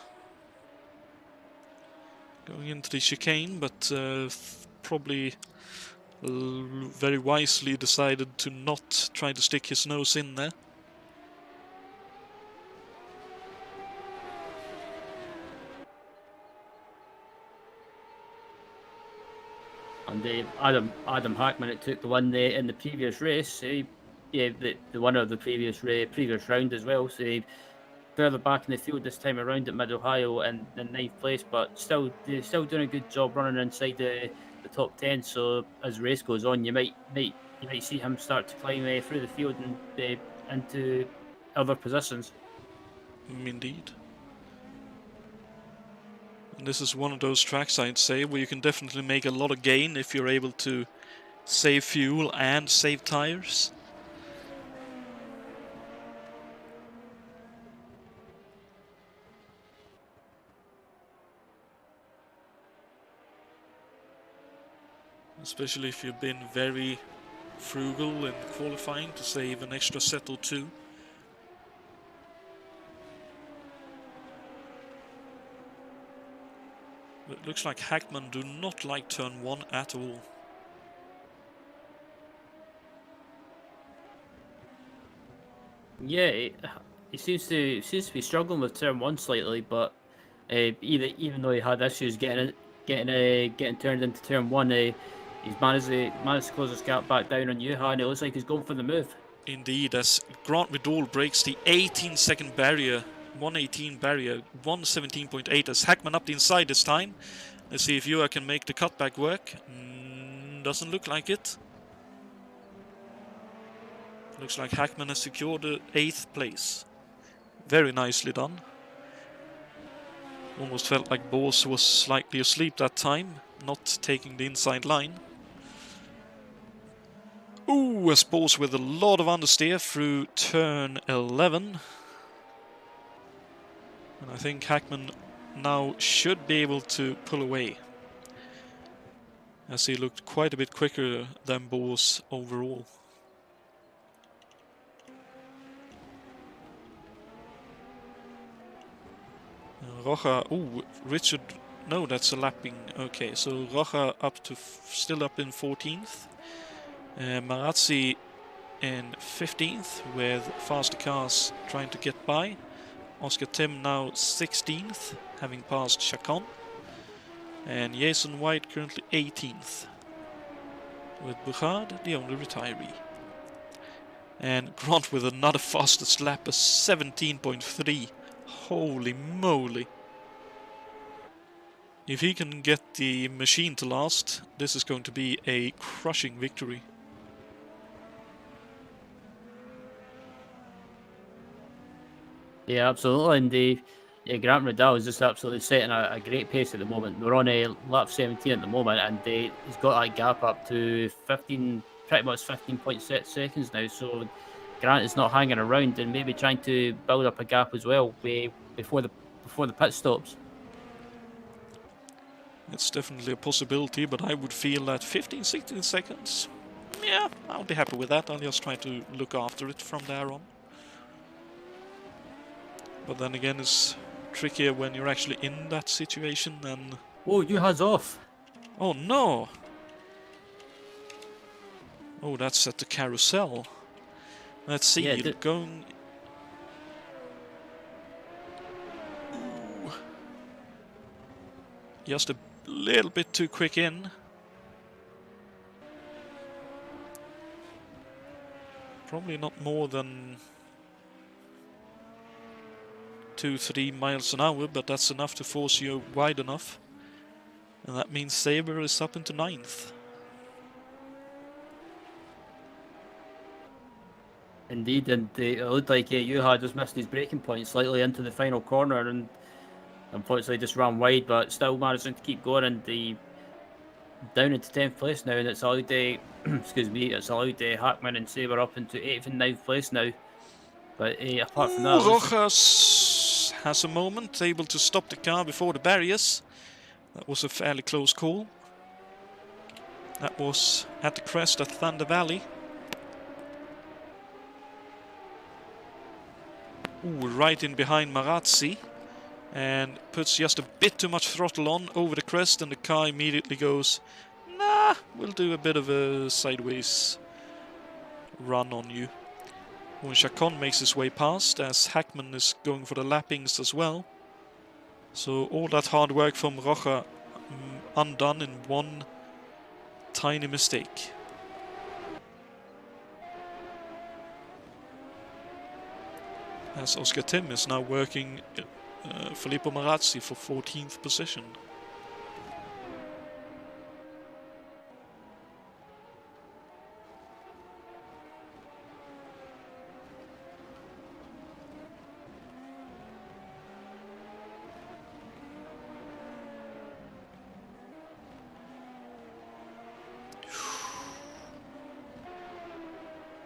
going into the chicane, but probably very wisely decided to not try to stick his nose in there. And Adam Hackman, it took the one in the previous race. The winner of the previous round as well. So further back in the field this time around at Mid-Ohio and in 9th place, but they're still doing a good job running inside the top 10. So as the race goes on, you might see him start to climb through the field and into other positions. Indeed. And this is one of those tracks, I'd say, where you can definitely make a lot of gain if you're able to save fuel and save tires. Especially if you've been very frugal in qualifying to save an extra set or two. But it looks like Hackman do not like turn 1 at all. Yeah, he seems to be struggling with turn 1 slightly, but even though he had issues getting turned into turn 1, he's managed to close his gap back down on Juha, and it looks like he's going for the move. Indeed, as Grant Riddle breaks the 18-second barrier, 118 barrier, 117.8, as Hackman up the inside this time. Let's see if Ewa can make the cutback work. Doesn't look like it. Looks like Hackman has secured the 8th place. Very nicely done. Almost felt like Bors was slightly asleep that time, not taking the inside line. Ooh, a Bors with a lot of understeer through turn 11. And I think Hackman now should be able to pull away, as he looked quite a bit quicker than Bors overall. Rocha, ooh, Richard, no, that's a lapping. Okay, so Rocha up to still up in 14th. Marazzi in 15th with faster cars trying to get by. Oscar Tim now 16th, having passed Chacon. And Jason White currently 18th, with Bouchard the only retiree. And Grant with another fastest lap, a 17.3. Holy moly. If he can get the machine to last, this is going to be a crushing victory. Yeah, absolutely. And Grant Riddell is just absolutely setting a great pace at the moment. We're on a lap 17 at the moment, and he's got that gap up to 15, pretty much 15.6 seconds now. So Grant is not hanging around and maybe trying to build up a gap as well before the pit stops. It's definitely a possibility, but I would feel that 15-16 seconds, yeah, I'll be happy with that. I'll just try to look after it from there on. But then again, it's trickier when you're actually in that situation and... Oh, you has off. Oh no! Oh, that's at the carousel. Let's see, Yeah, going... Ooh. Just a little bit too quick in. Probably not more than 2-3 miles an hour, but that's enough to force you wide enough. And that means Saber is up into 9th. Indeed, and it looked like Juha just missed his braking point slightly into the final corner and unfortunately just ran wide, but still managing to keep going, and down into 10th place now, and it's allowed excuse me, it's allowed Hackman and Saber up into 8th and 9th place now. But apart from that, Rojas has a moment, able to stop the car before the barriers. That was a fairly close call. That was at the crest of Thunder Valley. Ooh, right in behind Marazzi, and puts just a bit too much throttle on over the crest, and the car immediately goes, nah, we'll do a bit of a sideways run on you. When Chacon makes his way past, as Hackman is going for the lappings as well. So all that hard work from Rocha undone in one tiny mistake. As Oscar Tim is now working Filippo Marazzi for 14th position.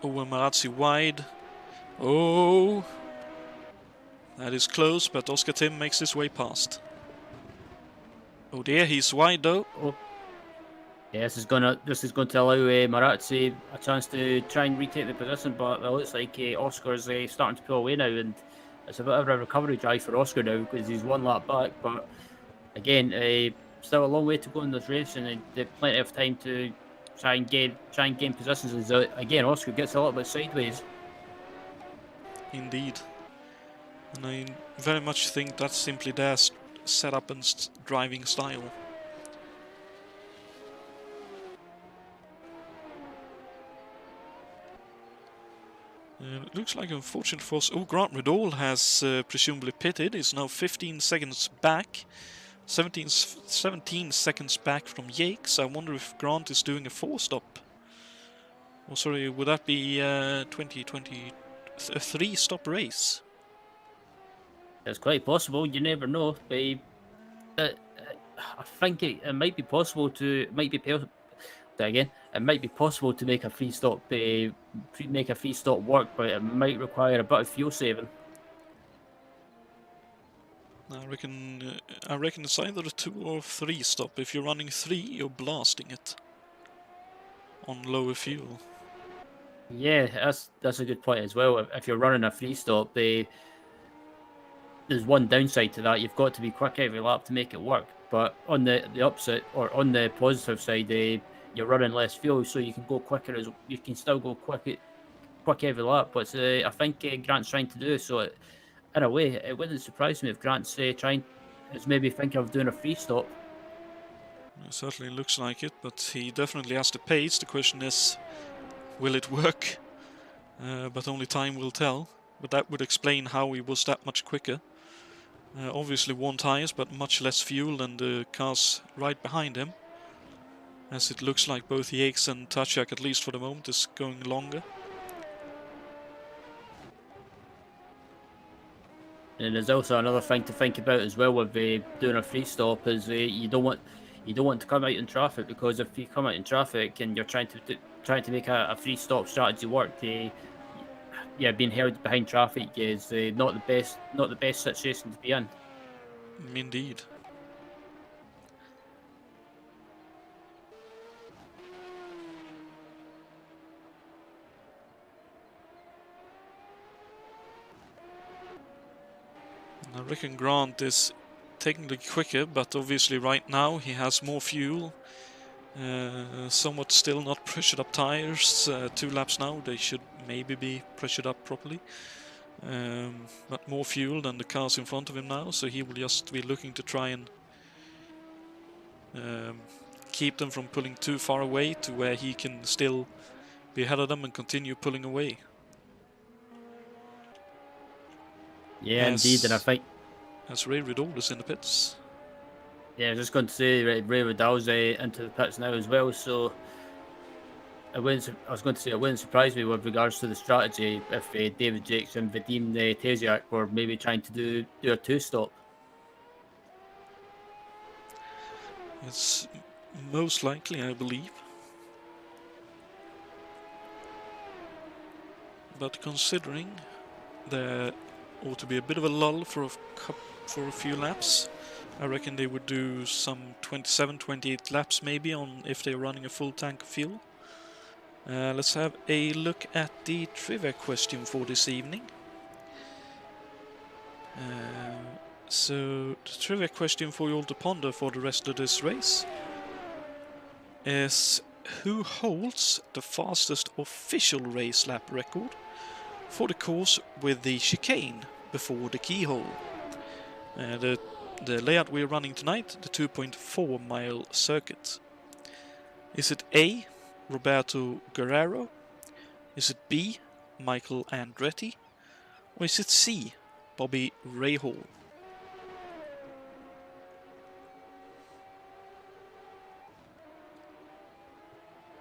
Oh, and Marazzi wide. Oh! That is close, but Oscar Tim makes his way past. Oh dear, he's wide though. oh, yeah, this is going to allow Marazzi a chance to try and retake the position, but it looks like Oscar's starting to pull away now, and it's a bit of a recovery drive for Oscar now because he's one lap back. But again, still a long way to go in this race, and they've plenty of time to try and gain positions. As again, Oscar gets a little bit sideways. Indeed. And I very much think that's simply their setup and driving style. It looks like, unfortunate for us, Grant Riddle has presumably pitted. He's now 15 seconds back. 17 seconds back from Yakes. I wonder if Grant is doing a 4-stop. Or sorry, would that be a 3-stop race? It's quite possible. You never know. I think it might be possible to again. It might be possible to make a free stop work, but it might require a bit of fuel saving. I reckon it's either a 2 or 3 stop. If you're running 3, you're blasting it on lower fuel. Yeah, that's a good point as well. If you're running a free stop, there's one downside to that. You've got to be quick every lap to make it work. But on the upside, or on the positive side, you're running less fuel, so you can go quicker. You can still go quick every lap. But I think Grant's trying to do so. In a way, it wouldn't surprise me if Grant's is maybe thinking of doing a free stop. It certainly looks like it, but he definitely has the pace. The question is, will it work? But only time will tell. But that would explain how he was that much quicker. Obviously 1 tires, but much less fuel than the cars right behind him. As it looks like both Yakes and Tachak, at least for the moment, is going longer. And there's also another thing to think about as well with doing a free stop is you don't want to come out in traffic, because if you come out in traffic and you're trying to make a free stop strategy work, being held behind traffic is not the best situation to be in. Indeed. I reckon Grant is technically quicker, but obviously right now he has more fuel. Somewhat still not pressured up tires. 2 laps now, they should maybe be pressured up properly. But more fuel than the cars in front of him now, so he will just be looking to try and keep them from pulling too far away to where he can still be ahead of them and continue pulling away. Yeah, indeed, and I think as Ray Riddle is in the pits. Yeah, I was just going to say Ray Riddell's into the pits now as well, so it wouldn't surprise me with regards to the strategy if David Jakes and Vadim Tesiak were maybe trying to do a 2-stop. It's most likely, I believe. But considering there ought to be a bit of a lull for a few laps, I reckon they would do some 27-28 laps maybe on if they're running a full tank of fuel. Let's have a look at the trivia question for this evening. So the trivia question for you all to ponder for the rest of this race is: who holds the fastest official race lap record for the course with the chicane before the keyhole? The layout we're running tonight, the 2.4 mile circuit. Is it A, Roberto Guerrero? Is it B, Michael Andretti? Or is it C, Bobby Rahal?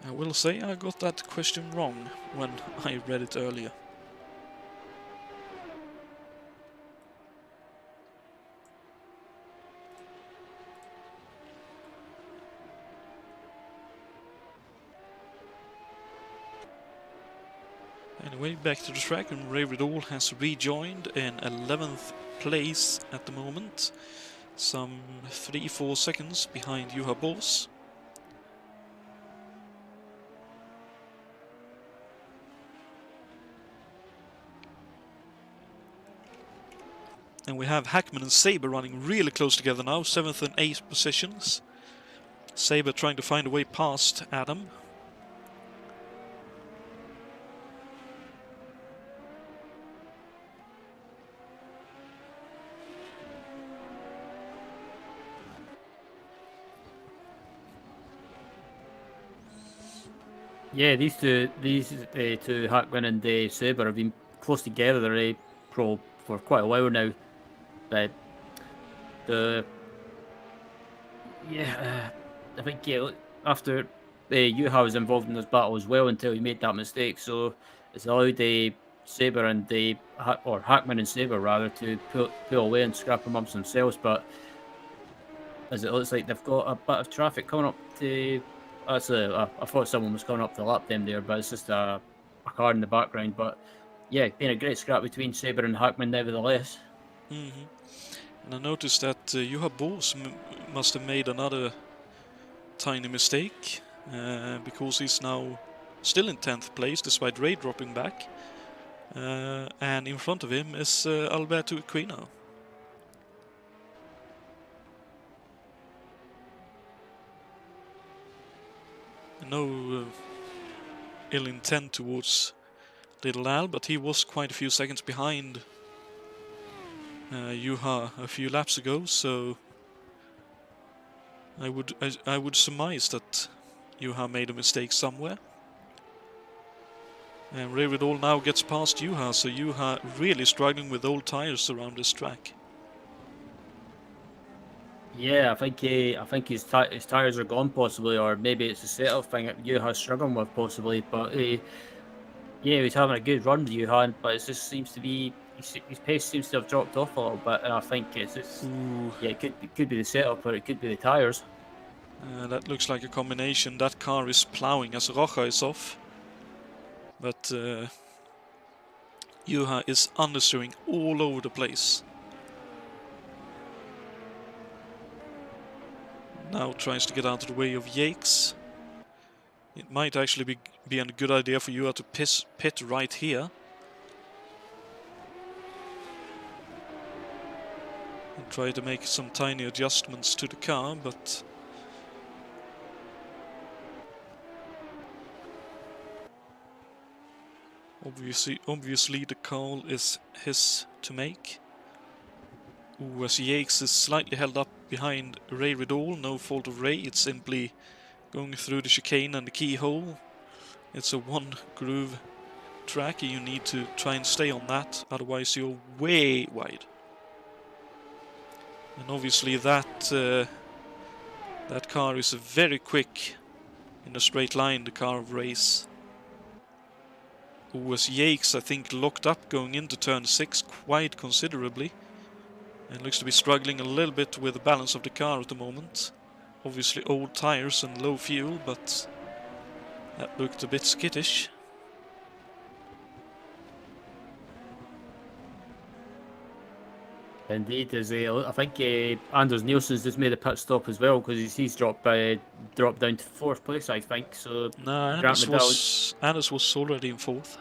I will say I got that question wrong when I read it earlier. Anyway, back to the track, and Ray Riddle has rejoined in 11th place at the moment, some 3-4 seconds behind Juha Bols. And we have Hackman and Saber running really close together now, 7th and 8th positions. Saber trying to find a way past Adam. Yeah, these two, Hackman and Saber, have been close together for quite a while now. But Yeah, I think after Yuha was involved in this battle as well until he made that mistake, so it's allowed Saber and or Hackman and Saber rather to pull away and scrap amongst themselves. But as it looks like they've got a bit of traffic coming up to. Actually, I thought someone was coming up to lap them there, but it's just a car in the background. But yeah, been a great scrap between Saber and Hackman, nevertheless. Mm-hmm. And I noticed that Juha Bors must have made another tiny mistake, because he's now still in 10th place despite Ray dropping back. And in front of him is Alberto Equino. No ill intent towards Little Al, but he was quite a few seconds behind Juha a few laps ago, so I would surmise that Juha made a mistake somewhere. And Ray Riddle now gets past Juha, so Juha really struggling with old tires around this track. Yeah, I think his tires are gone possibly, or maybe it's a setup thing that Yuha's struggling with possibly. But yeah, he's having a good run with Yuha, but it just seems to be his pace seems to have dropped off a little bit, and I think it's just yeah, it could be the setup, or it could be the tires. That looks like a combination. That car is plowing as Rocha is off, but Juha is understeering all over the place. Now tries to get out of the way of Yakes. It might actually be a good idea for Juha to pit right here. And try to make some tiny adjustments to the car, but obviously the call is his to make. Ooh, as Yakes is slightly held up behind Ray Riddle, no fault of Ray, it's simply going through the chicane and the keyhole. It's a one groove track and you need to try and stay on that, otherwise you're way wide. And obviously that car is very quick in a straight line, the car of Ray's. Who was Yakes, I think, locked up going into turn 6 quite considerably. And looks to be struggling a little bit with the balance of the car at the moment. Obviously old tires and low fuel, but that looked a bit skittish. Indeed, I think Anders Nielsen's just made a pit stop as well because he's dropped down to 4th place, I think. So No, Anders was already in 4th.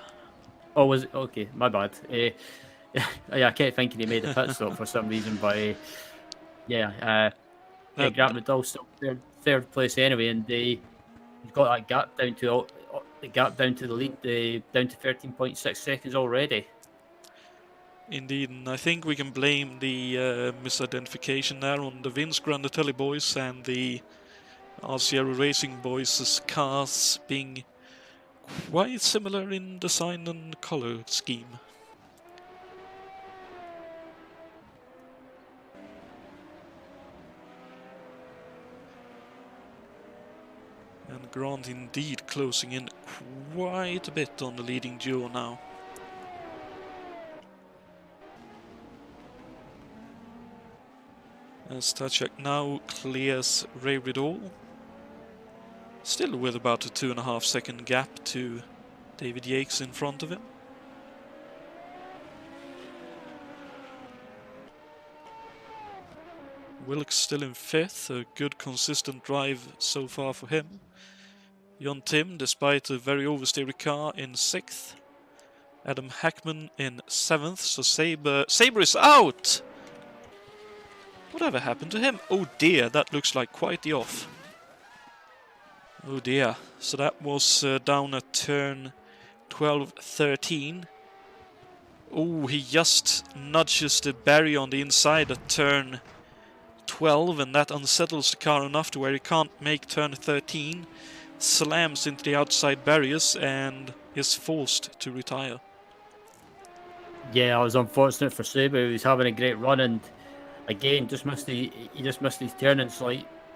Oh, was it? Okay, my bad. Yeah, I kept thinking he made a pit stop for some reason, but yeah, Grant McDowell's still third place anyway, and he's got that gap down to the lead, down to 13.6 seconds already. Indeed, and I think we can blame the misidentification there on the Vince Granatelli boys and the RCR Racing boys' cars being quite similar in design and color scheme. And Grant indeed closing in quite a bit on the leading duo now. As Stachek now clears Ray Riddle. Still with about a 2.5 second gap to David Yakes in front of him. Wilkes still in 5th, a good consistent drive so far for him. Jon Tim, despite a very oversteery car, in 6th. Adam Hackman in 7th, so Saber is out! Whatever happened to him? Oh dear, that looks like quite the off. Oh dear, so that was down at turn 12-13. Oh, he just nudges the barrier on the inside at turn 12 and that unsettles the car enough to where he can't make turn 13. Slams into the outside barriers and is forced to retire. Yeah, it was unfortunate for Saber. He was having a great run and again he just missed his turn and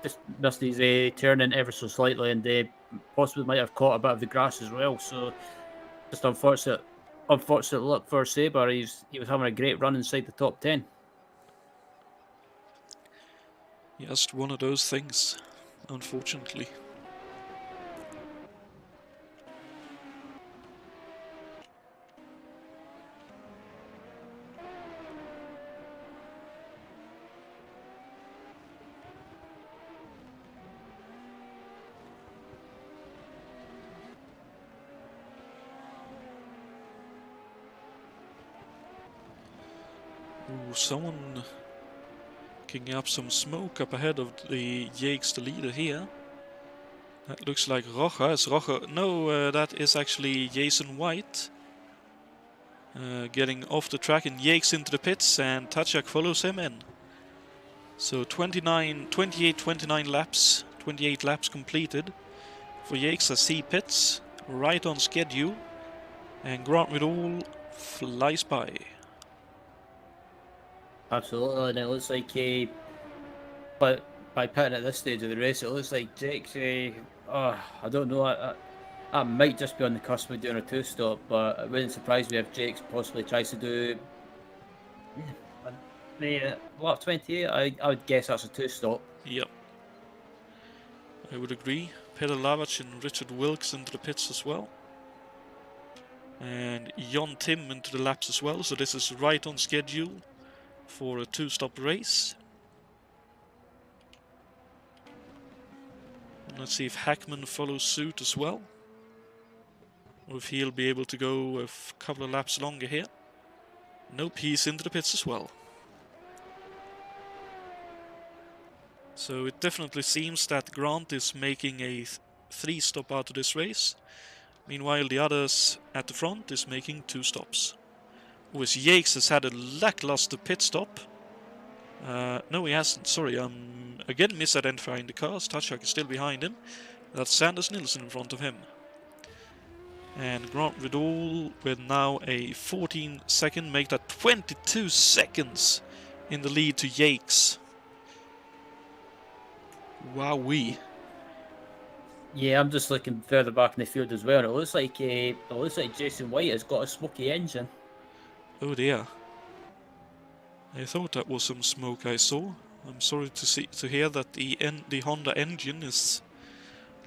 just missed his turning ever so slightly, and possibly might have caught a bit of the grass as well. So just unfortunate luck for Saber. He was having a great run inside the top 10. Just one of those things, unfortunately. Ooh, someone kicking up some smoke up ahead of the Jakes, the leader here. That looks like Rocha. Is Rocha? No, that is actually Jason White. Getting off the track and Jakes into the pits, and Tachak follows him in. So 28-29 laps, 28 laps completed for Jakes as he pits, right on schedule, and Grant Vidal flies by. Absolutely, and it looks like but by pitting at this stage of the race, it looks like Jake's. I don't know. I might just be on the cusp of doing a two-stop, but it wouldn't surprise me if Jake's possibly tries to do the lap 28. I would guess that's a two-stop. Yep, I would agree. Peter Lavach and Richard Wilkes into the pits as well. And Jon Tim into the laps as well, so this is right on schedule for a two-stop race. And let's see if Hackman follows suit as well, or if he'll be able to go a couple of laps longer here. Nope, he's into the pits as well. So it definitely seems that Grant is making a three-stop out of this race. Meanwhile, the others at the front is making two stops. Whereas Jakes has had a lackluster pit stop. No, he hasn't. Sorry, I'm again misidentifying the cars. Tachak is still behind him. That's Sanders Nilsson in front of him. And Grant Vidal with now a 14 second, make that 22 seconds in the lead to Jakes. Wowee. Yeah, I'm just looking further back in the field as well, and it looks like Jason White has got a smoky engine. Oh dear. I thought that was some smoke I saw. I'm sorry to hear that the Honda engine is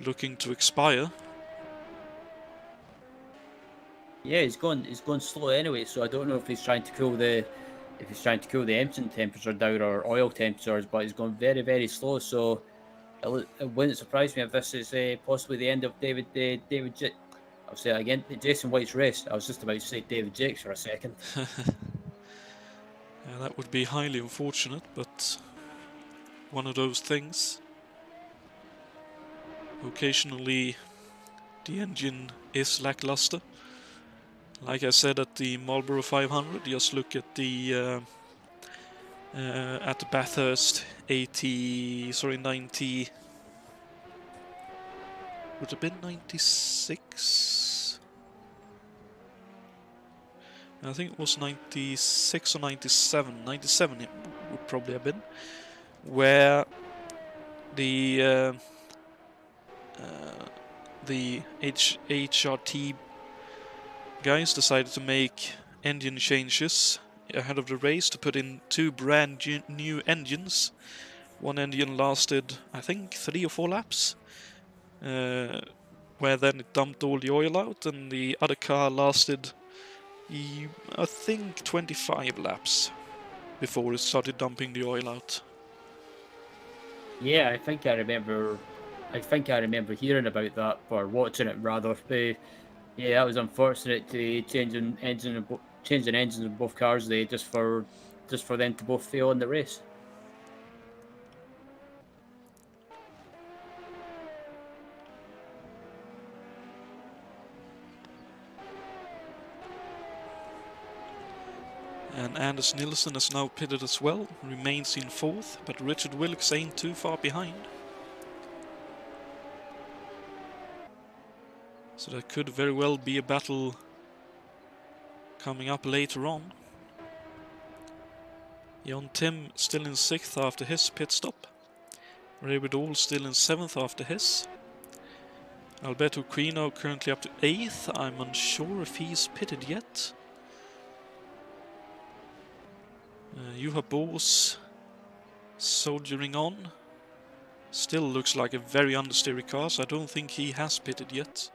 looking to expire. Yeah, he's going slow anyway, so I don't know if he's trying to cool the engine temperature down or oil temperatures, but he's going very, very slow. So it wouldn't surprise me if this is possibly the end of I'll say it again, Jason White's race. I was just about to say David Jakes for a second. Yeah, that would be highly unfortunate, but one of those things. Occasionally the engine is lackluster. Like I said at the Marlboro 500, just look at the Bathurst 90, would have been 96. I think it was 96 or 97. 97 it would probably have been, where the HRT guys decided to make engine changes ahead of the race to put in two brand new engines. One engine lasted, I think, 3 or 4 laps, where then it dumped all the oil out, and the other car lasted, I think, 25 laps before it started dumping the oil out. Yeah, I think I remember hearing about that, or watching it rather. Yeah, that was unfortunate to changing engines in both cars there just for them to both fail in the race. And Anders Nilsson is now pitted as well, remains in 4th, but Richard Wilkes ain't too far behind. So that could very well be a battle coming up later on. Jon Tim still in 6th after his pit stop. Revidol still in 7th after his. Alberto Quino currently up to 8th. I'm unsure if he's pitted yet. Juha Boos soldiering on. Still looks like a very understeery car, so I don't think he has pitted yet.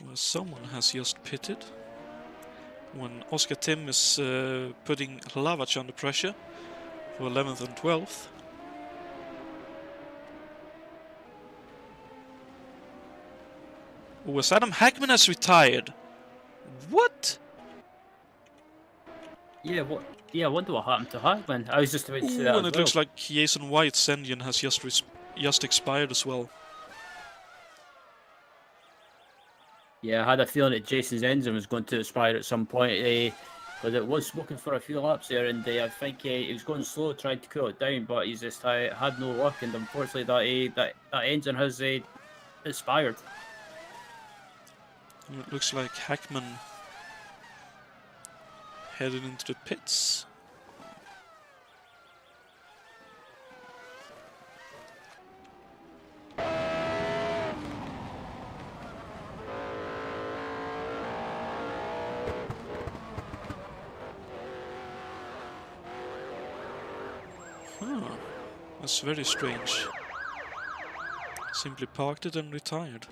Well, someone has just pitted. When Oscar Tim is putting Hlavac under pressure for 11th and 12th. Oh, as Adam Hackman has retired. What? Yeah, what? Yeah, I wonder what happened to Hackman. I was just about to say that And as it well. looks like Jason White's engine has just expired as well. Yeah, I had a feeling that Jason's engine was going to expire at some point. But it was smoking for a few laps there, and I think he was going slow, trying to cool it down, but he's just had no luck, and unfortunately that engine has expired. It looks like Hackman headed into the pits. That's very strange. Simply parked it and retired.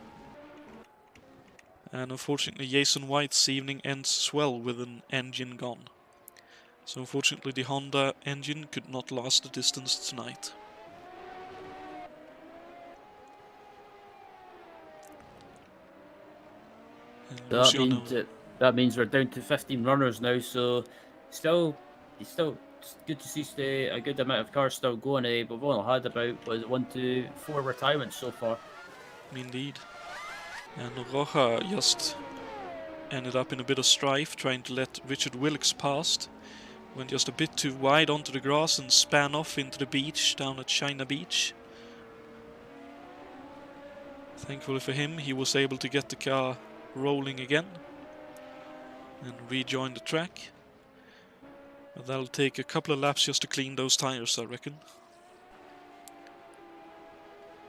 And unfortunately Jason White's evening ends as well with an engine gone. So unfortunately the Honda engine could not last the distance tonight. That means we're down to 15 runners now, so it's still good to see a good amount of cars still going. We've only had about 1 to 4 retirements so far. Indeed. And Roja just ended up in a bit of strife trying to let Richard Wilkes past. Went just a bit too wide onto the grass and span off into the beach down at China Beach. Thankfully for him, he was able to get the car rolling again and rejoin the track. But that'll take a couple of laps just to clean those tires, I reckon.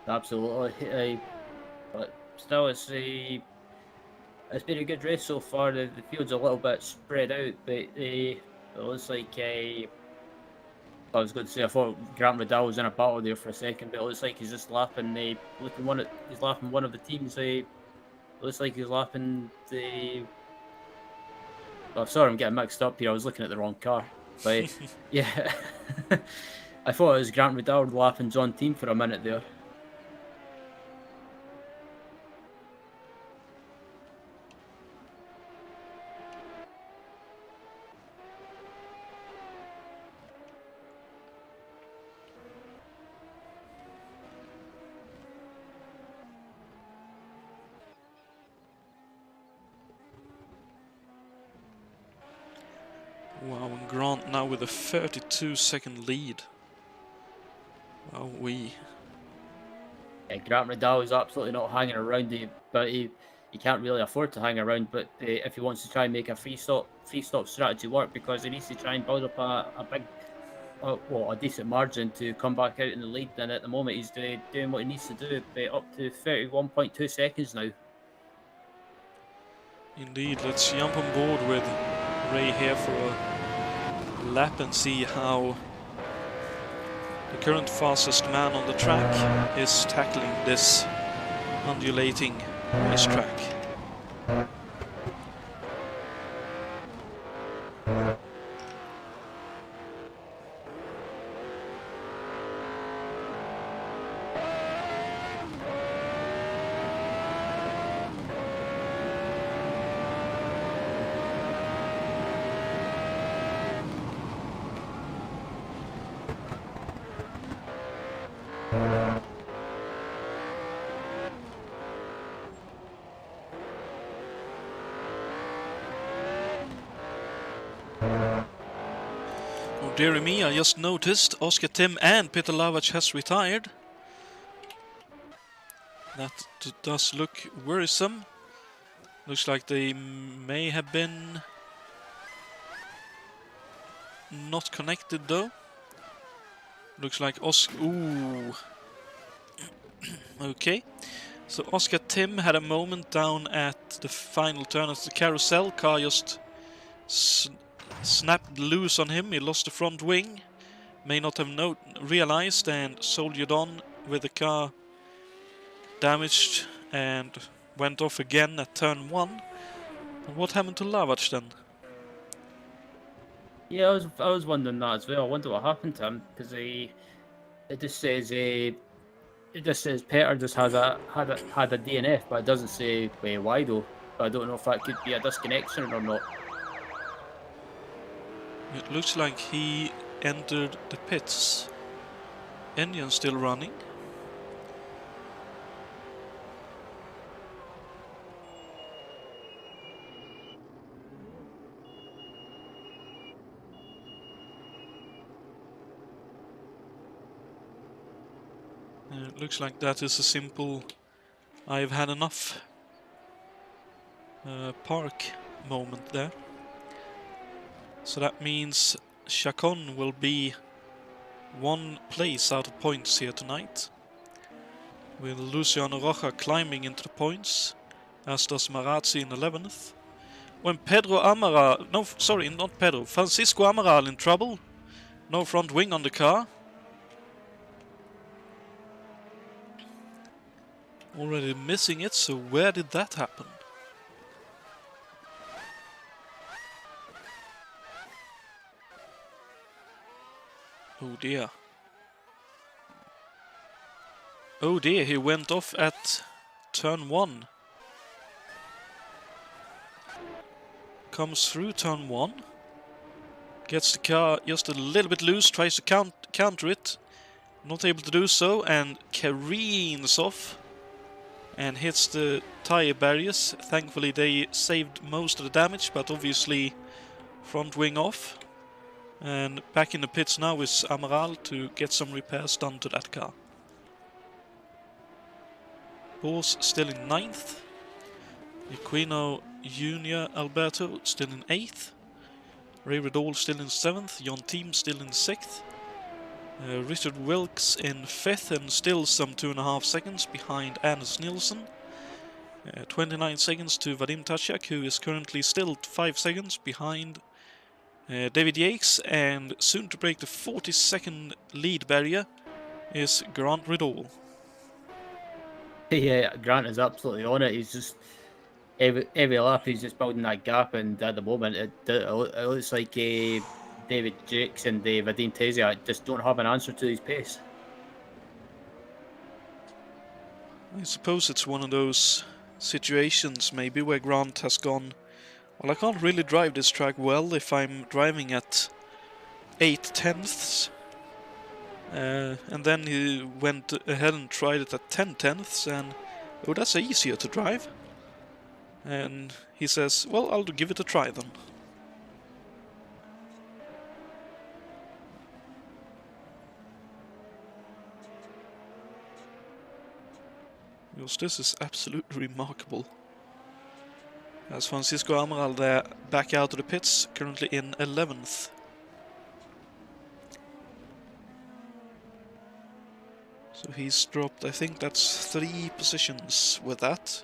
Absolutely. But still, it's been a good race so far. The field's a little bit spread out, but it looks like I was going to say I thought Grant Riddell was in a battle there for a second, but it looks like he's just lapping. He's lapping one of the teams. It looks like he's lapping the. Oh, sorry, I'm getting mixed up here. I was looking at the wrong car. But yeah, I thought it was Grant Riddell lapping John Team for a minute there. Wow, and Grant now with a 32-second lead. Wowee. Yeah, Grant Riddell is absolutely not hanging around, but he can't really afford to hang around. But if he wants to try and make a free stop strategy work, because he needs to try and build up a big, a decent margin to come back out in the lead. Then at the moment he's doing what he needs to do, up to 31.2 seconds now. Indeed, let's jump on board with Ray here for a lap and see how the current fastest man on the track is tackling this undulating racetrack. Oh dearie me, I just noticed Oscar Tim and Peter Hlavac has retired. That does look worrisome. Looks like they may have been not connected though. Looks like Oscar. Ooh. Okay. So Oscar Tim had a moment down at the final turn of the carousel. Car just snapped loose on him. He lost the front wing. May not have realized and soldiered on with the car damaged and went off again at turn 1. And what happened to Lavac then? Yeah, I was wondering that as well. I wonder what happened to him because it just says Peter just had a DNF, but it doesn't say why though. But I don't know if that could be a disconnection or not. It looks like he entered the pits. Engine still running. It looks like that is a simple "I've had enough" park moment there. So that means Chacon will be 1 place out of points here tonight, with Luciano Roja climbing into the points, as does Marazzi in 11th. When Pedro Amaral, no, sorry, not Pedro, Francisco Amaral in trouble. No front wing on the car. Already missing it, so where did that happen? Oh dear. Oh dear, he went off at turn 1. Comes through turn 1. Gets the car just a little bit loose, tries to counter it. Not able to do so, and careens off. And hits the tire barriers. Thankfully they saved most of the damage, but obviously front wing off. And back in the pits now is Amaral to get some repairs done to that car. Bors still in 9th. Equino Junior Alberto still in 8th. Ray Riddle still in 7th. John Team still in 6th. Richard Wilkes in 5th and still some 2.5 seconds behind Anders Nielsen. 29 seconds to Vadim Tachak, who is currently still 5 seconds behind David Yates, and soon to break the 40-second lead barrier is Grant Riddle. Yeah, Grant is absolutely on it. He's just every lap he's just building that gap, and at the moment it looks like David Jakes and Vadim Tesiak just don't have an answer to his pace. I suppose it's one of those situations maybe where Grant has gone, well, I can't really drive this track well if I'm driving at 8 tenths. And then he went ahead and tried it at 10 tenths, and oh, that's easier to drive. And he says, well, I'll give it a try then. Because this is absolutely remarkable. As Francisco Amaral there back out of the pits, currently in 11th. So he's dropped, I think that's 3 positions with that.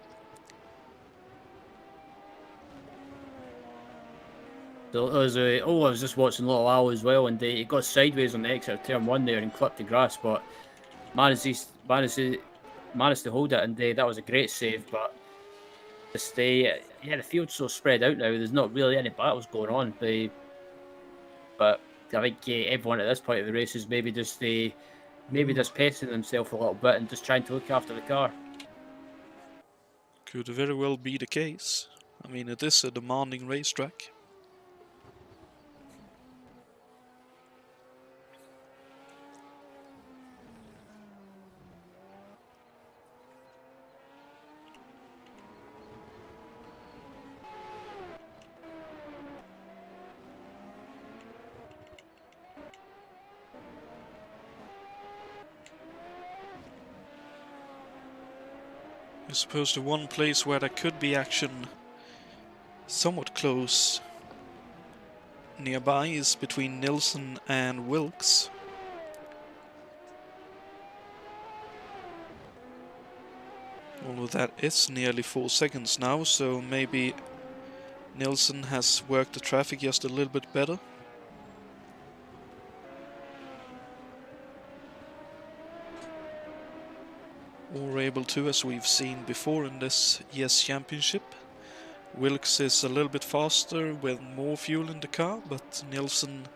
So it was I was just watching Little Al as well, and he got sideways on the exit of turn 1 there and clipped the grass, but managed to hold it, and that was a great save. But just the field's so spread out now. There's not really any battles going on. But I think everyone at this point of the race is maybe just pacing themselves a little bit and just trying to look after the car. Could very well be the case. I mean, it is a demanding racetrack. I suppose the one place where there could be action somewhat close nearby is between Nilsson and Wilkes. Although that is nearly 4 seconds now, so maybe Nilsson has worked the traffic just a little bit better. Or able to, as we've seen before in this year's championship. Wilkes is a little bit faster with more fuel in the car, but Nilsson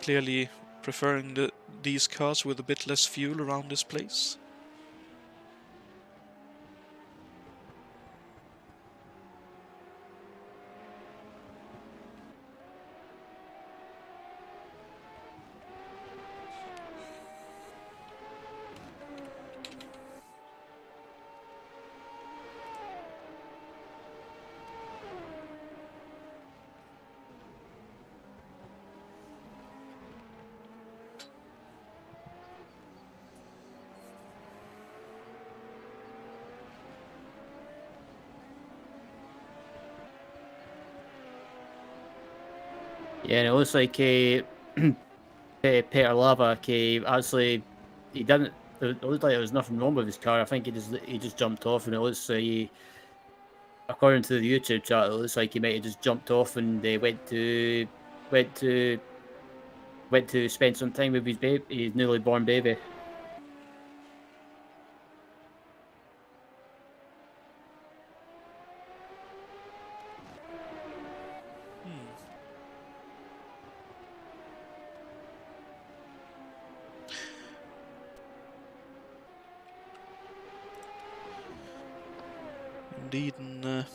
clearly preferring these cars with a bit less fuel around this place. Yeah, and it looks like Peter Lava, actually, he didn't. It looked like there was nothing wrong with his car. I think he just jumped off, and it looks like according to the YouTube chat, it looks like he might have just jumped off and they went to spend some time with his newly born baby. Indeed, and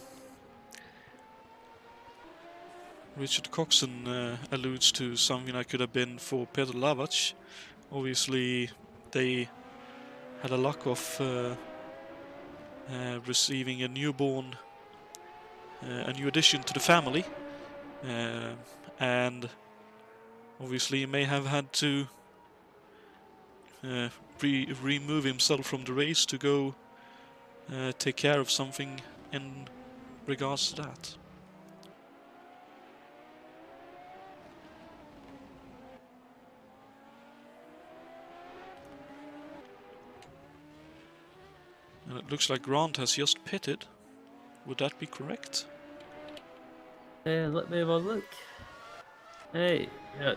Richard Coxon alludes to something that could have been for Peter Lavac. Obviously, they had a luck of receiving a newborn, a new addition to the family, and obviously he may have had to remove himself from the race to go take care of something in regards to that. And it looks like Grant has just pitted. Would that be correct? Let me have a look. Hey, yeah,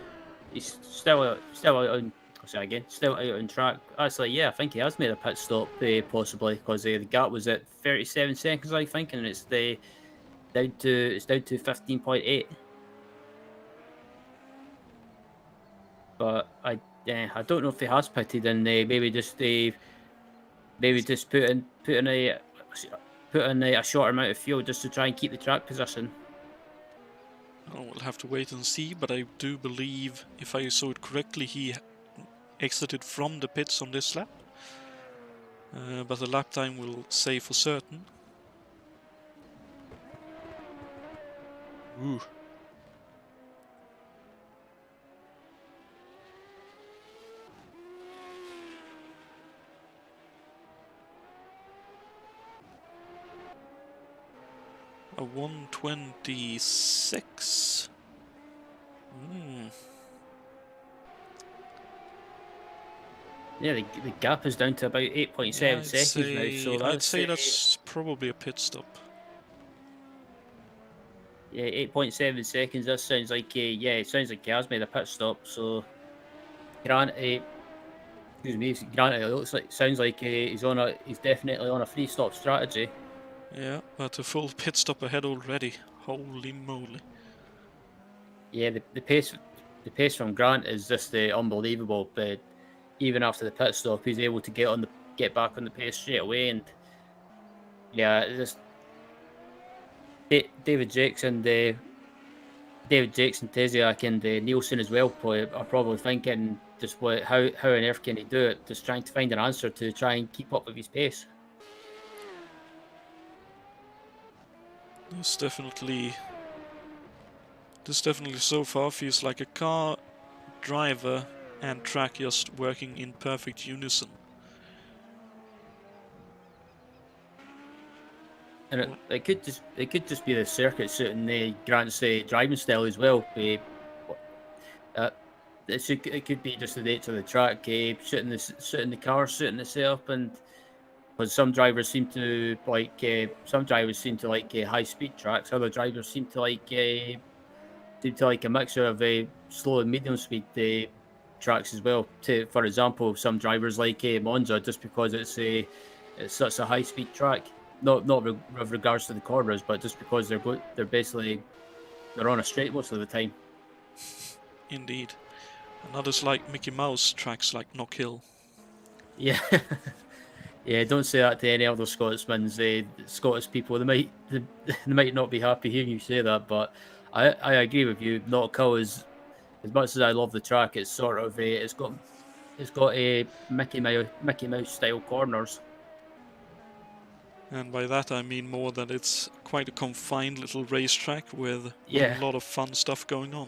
he's still out on. Sorry again, still out on track. Actually, yeah, I think he has made a pit stop, possibly because the gap was at 37 seconds, I think, and it's down to 15.8. But I don't know if he has pitted and maybe just put in a short amount of fuel just to try and keep the track position. Oh, we'll have to wait and see, but I do believe, if I saw it correctly, he exited from the pits on this lap. But the lap time will say for certain. Ooh. A 126. Yeah, the gap is down to about 8.7 seconds now. So I'd say that's probably a pit stop. Yeah, 8.7 seconds. That sounds like it sounds like he has made a pit stop. So granted, it sounds like he's definitely on a 3-stop strategy. Yeah, but a full pit stop ahead already. Holy moly! Yeah, the pace from Grant is just unbelievable. But even after the pit stop, he's able to get back on the pace straight away. And yeah, just David Jakes and Teziak and Nielsen as well are probably thinking just how on earth can he do it? Just trying to find an answer to try and keep up with his pace. This definitely so far feels like a car, driver, and track just working in perfect unison. And it could just be the circuit suiting Grant's driving style as well. Uh, it could be just the nature of the track, suiting the car, suiting the setup, and because some drivers seem to like high speed tracks, other drivers seem to like a mixture of slow and medium speed tracks as well. For example, some drivers like Monza just because it's such a high speed track. With regards to the corners, but just because they're on a straight most of the time. Indeed. And others like Mickey Mouse tracks like Knock Hill. Yeah, yeah. Don't say that to any other Scotsmen. Scottish people, they might not be happy hearing you say that, but I agree with you. Knockhill is, as much as I love the track, it's sort of it's got a Mickey Mouse style corners. And by that I mean more that it's quite a confined little racetrack with Yeah, a lot of fun stuff going on.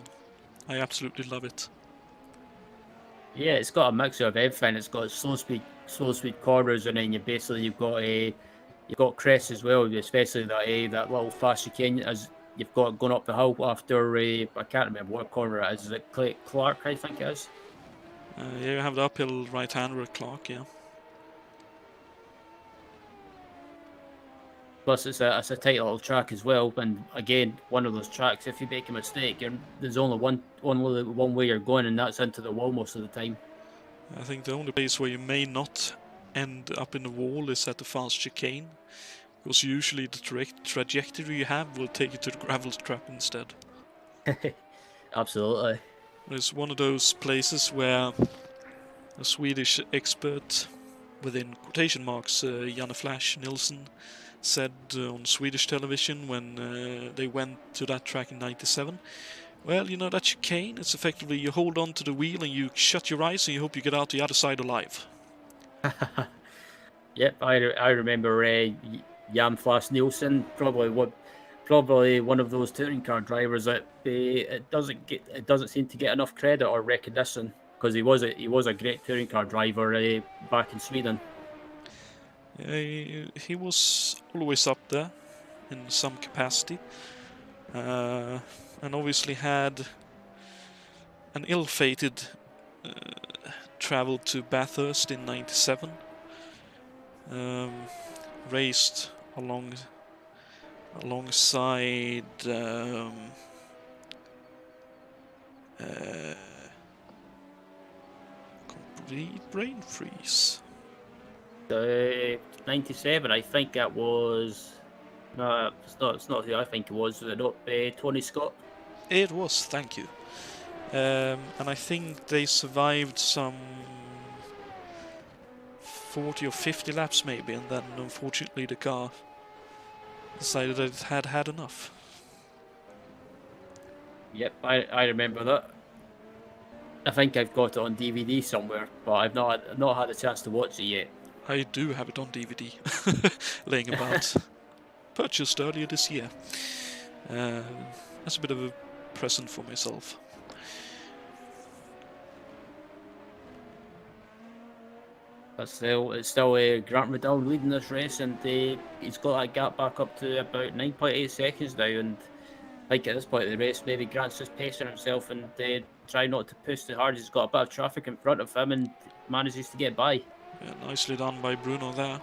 I absolutely love it. yeah. It's got a mixture of everything. It's got slow speed corners, and then you've got crests as well, especially that little fast chicane as you've got going up the hill after I can't remember what corner it is. Is it Clark? I think it is. Yeah, you have the uphill right-hander at Clark, yeah. Plus, it's a tight little track as well. And again, one of those tracks. If you make a mistake, there's only one way you're going, and that's into the wall most of the time. I think the only place where you may not end up in the wall is at the fast chicane, because usually the trajectory you have will take you to the gravel trap instead. Absolutely. It's one of those places where a Swedish expert, within quotation marks, Janne Flash Nilsson, said on Swedish television when they went to that track in '97, well, you know that chicane, it's effectively you hold on to the wheel and you shut your eyes and you hope you get out the other side alive. Yep, I remember Jan Flash Nielsen, probably one of those touring car drivers that it doesn't seem to get enough credit or recognition because he was a great touring car driver back in Sweden. He was always up there in some capacity, and obviously had an ill-fated travel to Bathurst in '97. Raced alongside complete brain freeze. 97, I think that was. No, it's not who I think it was. Was it not Tony Scott? It was, thank you. And I think they survived some 40 or 50 laps maybe, and then unfortunately the car decided that it had had enough. Yep, I remember that. I think I've got it on DVD somewhere, but I've not had a chance to watch it yet. I do have it on DVD, laying about. Purchased earlier this year. That's a bit of a present for myself. But still, it's still Grant Riddell leading this race, and he's got that gap back up to about 9.8 seconds now. And I think at this point of the race, maybe Grant's just pacing himself and trying not to push too hard. He's got a bit of traffic in front of him and manages to get by. Yeah, nicely done by Bruno there.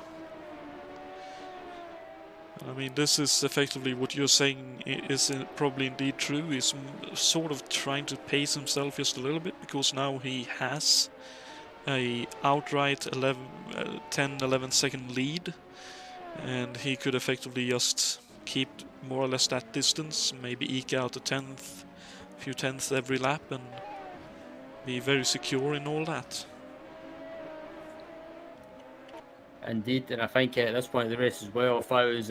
I mean, this is effectively what you're saying is probably indeed true. He's sort of trying to pace himself just a little bit because now he has a outright 10-11 second lead, and he could effectively just keep more or less that distance, maybe eke out a few tenths every lap, and be very secure in all that. Indeed, and I think at this point of the race as well, if I was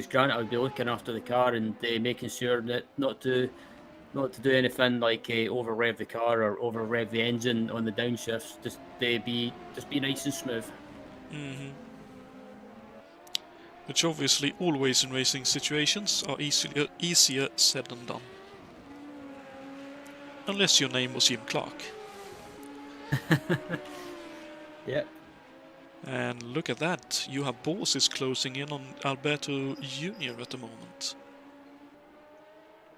Grant, I would be looking after the car and making sure that not to do anything like over rev the car or over rev the engine on the downshifts. Just be nice and smooth. Mm-hmm. Which obviously always in racing situations are easier said than done. Unless your name was Jim Clark. Yep. And look at that, you have Bors is closing in on Alberto Junior at the moment.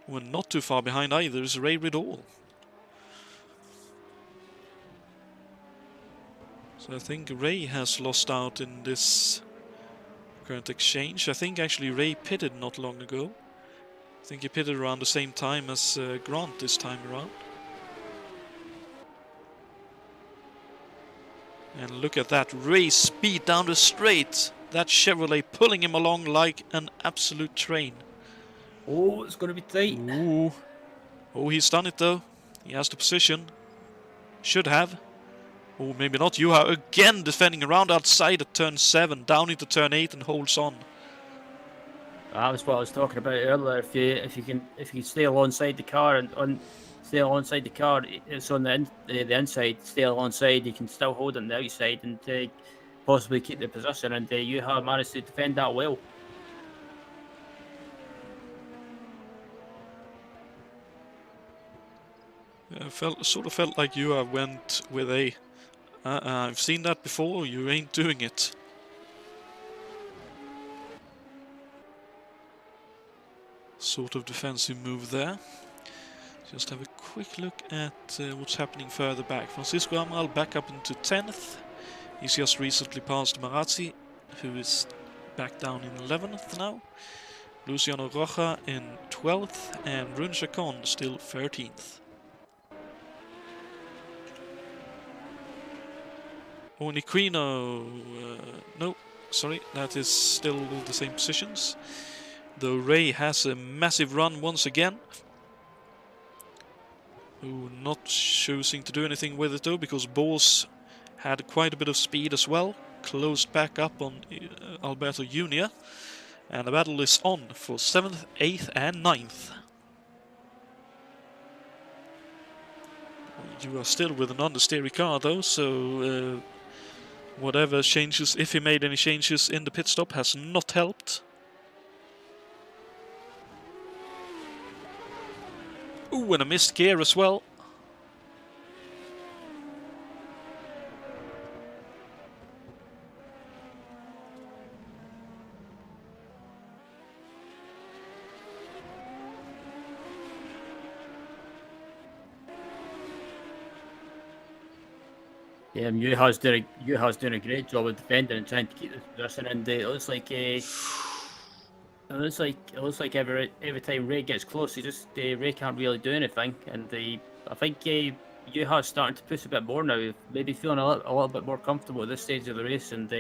We're not too far behind either is Ray Riddall. So I think Ray has lost out in this current exchange. I think actually Ray pitted not long ago. I think he pitted around the same time as Grant this time around. And look at that race speed down the straight. That Chevrolet pulling him along like an absolute train. Oh, it's going to be tight. Ooh. Oh, he's done it though. He has the position. Should have. Oh, maybe not. Juha again defending around outside at turn 7, down into turn 8 and holds on. That was what I was talking about earlier. If you can stay alongside the car stay alongside the car, it's on the inside. Stay alongside, you can still hold it on the outside and possibly keep the position. And you have managed to defend that well. Sort of felt like Juha went with a I've seen that before, you ain't doing it. Sort of defensive move there. Just have a quick look at what's happening further back. Francisco Amaral back up into 10th. He's just recently passed Marazzi, who is back down in 11th now. Luciano Roja in 12th and Rune Chacon still 13th. Oniquino, no, sorry, that is still the same positions. Though Ray has a massive run once again. Ooh, not choosing to do anything with it though, because Bors had quite a bit of speed as well. Closed back up on Alberto Junior. And the battle is on for 7th, 8th and 9th. You are still with an understeery car though, so whatever changes, if he made any changes in the pit stop, has not helped. Ooh, and a missed gear as well. Yeah, Juha's doing a great job of defending and trying to keep this position. And it looks like every time Ray gets close, Ray can't really do anything. And I think Juha's starting to push a bit more now, maybe feeling a little bit more comfortable at this stage of the race. And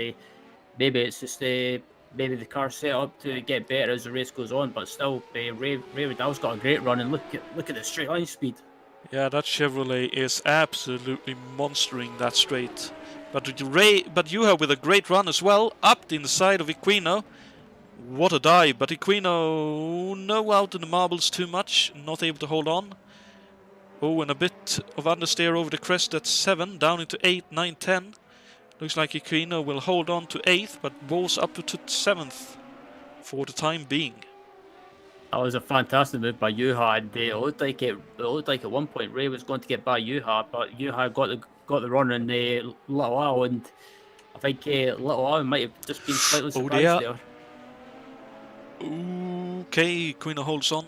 maybe it's just maybe the car's set up to get better as the race goes on. But still, Ray Riddell's got a great run, and look at the straight line speed. Yeah, that Chevrolet is absolutely monstering that straight. But Juha with a great run as well, up the inside of Equino. What a dive, but Equino no out in the marbles too much, not able to hold on. Oh, and a bit of understeer over the crest at 7, down into 8, 9, 10. Looks like Equino will hold on to 8th, but Bors up to 7th for the time being. That was a fantastic move by Juha, and it looked like at one point Ray was going to get by Juha, but Juha got the run in Little Al, and I think Little Al might have just been slightly surprised there. Okay, Quino holds on.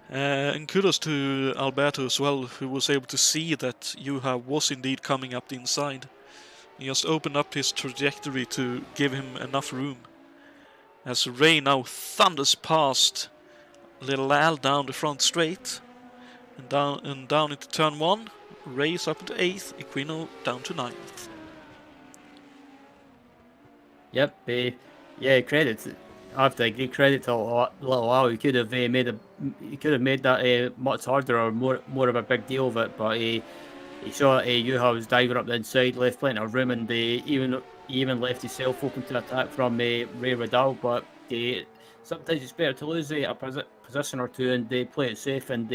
And kudos to Alberto as well, who was able to see that Juha was indeed coming up the inside. He just opened up his trajectory to give him enough room. As Ray now thunders past Little Al down the front straight, and down into turn 1. Ray's up into 8th, Equino down to 9th. Yep, yeah, credit. I have to agree. Credit to Little Al. He could have made that much harder or more of a big deal of it, but he saw Juha was diving up the inside, left plenty of room, and even left himself open to attack from Ray Riddell. But sometimes it's better to lose a position or two and play it safe and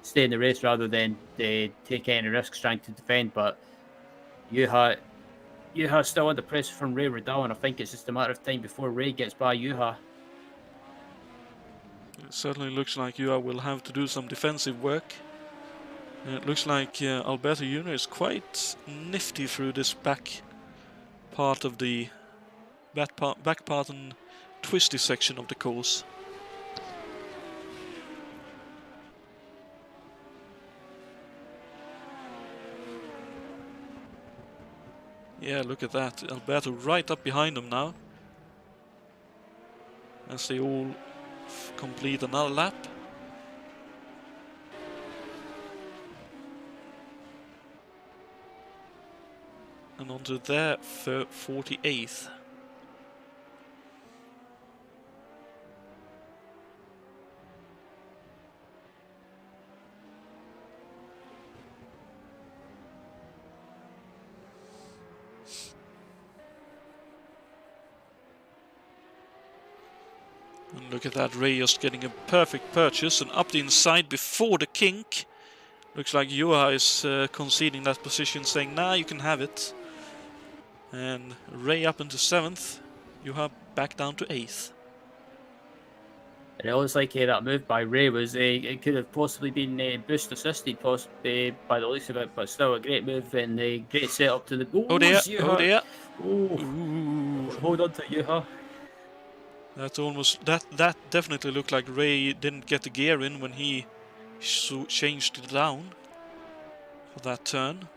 stay in the race rather than take any risks trying to defend. But Juha's still under pressure from Ray Riddell, and I think it's just a matter of time before Ray gets by Juha. It certainly looks like Juha will have to do some defensive work. It looks like Alberto Junior is quite nifty through this back part of the back part and twisty section of the course. Yeah, look at that. Alberto right up behind them now, as they all complete another lap. And onto their 48th. And look at that, Ray just getting a perfect purchase and up the inside before the kink. Looks like Juha is conceding that position, saying, nah, you can have it. And Ray up into 7th, Juha back down to 8th. And it looks like that move by Ray was it could have possibly been boost assisted, possibly by the looks of it, but still a great move and a great setup to the goals. Oh dear! Juha. Oh dear! Oh, Ooh. hold on to Juha. That almost that definitely looked like Ray didn't get the gear in when he changed it down for that turn.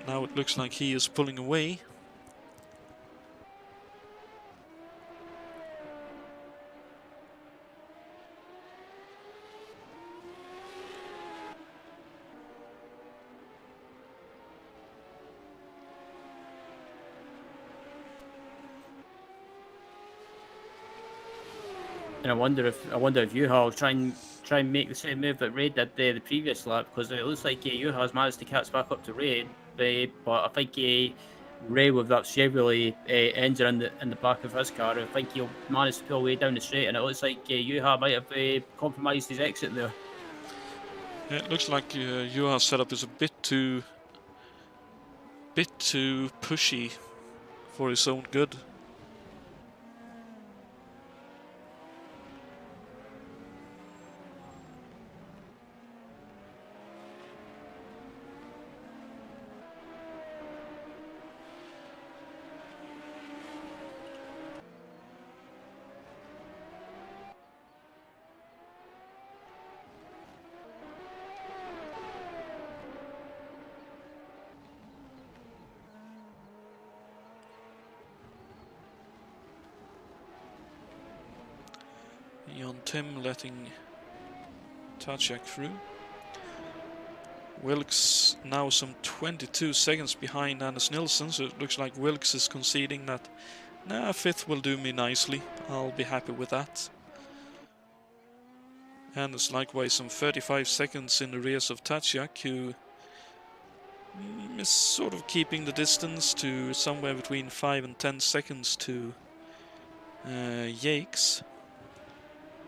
Now it looks like he is pulling away. And I wonder if Juha will try and make the same move that Ray did the previous lap, because it looks like Juha has managed to catch back up to Ray, but I think Ray with that Chevrolet engine in the back of his car, I think he'll manage to pull away down the straight, and it looks like Juha might have compromised his exit there. Yeah, it looks like Juha's setup is a bit too pushy for his own good. Jonatan letting Tacek through. Wilkes now some 22 seconds behind Anders Nilsson, so it looks like Wilkes is conceding that, nah, 5th will do me nicely, I'll be happy with that. And it's likewise some 35 seconds in the rears of Tacek, who is sort of keeping the distance to somewhere between 5 and 10 seconds to Yakes,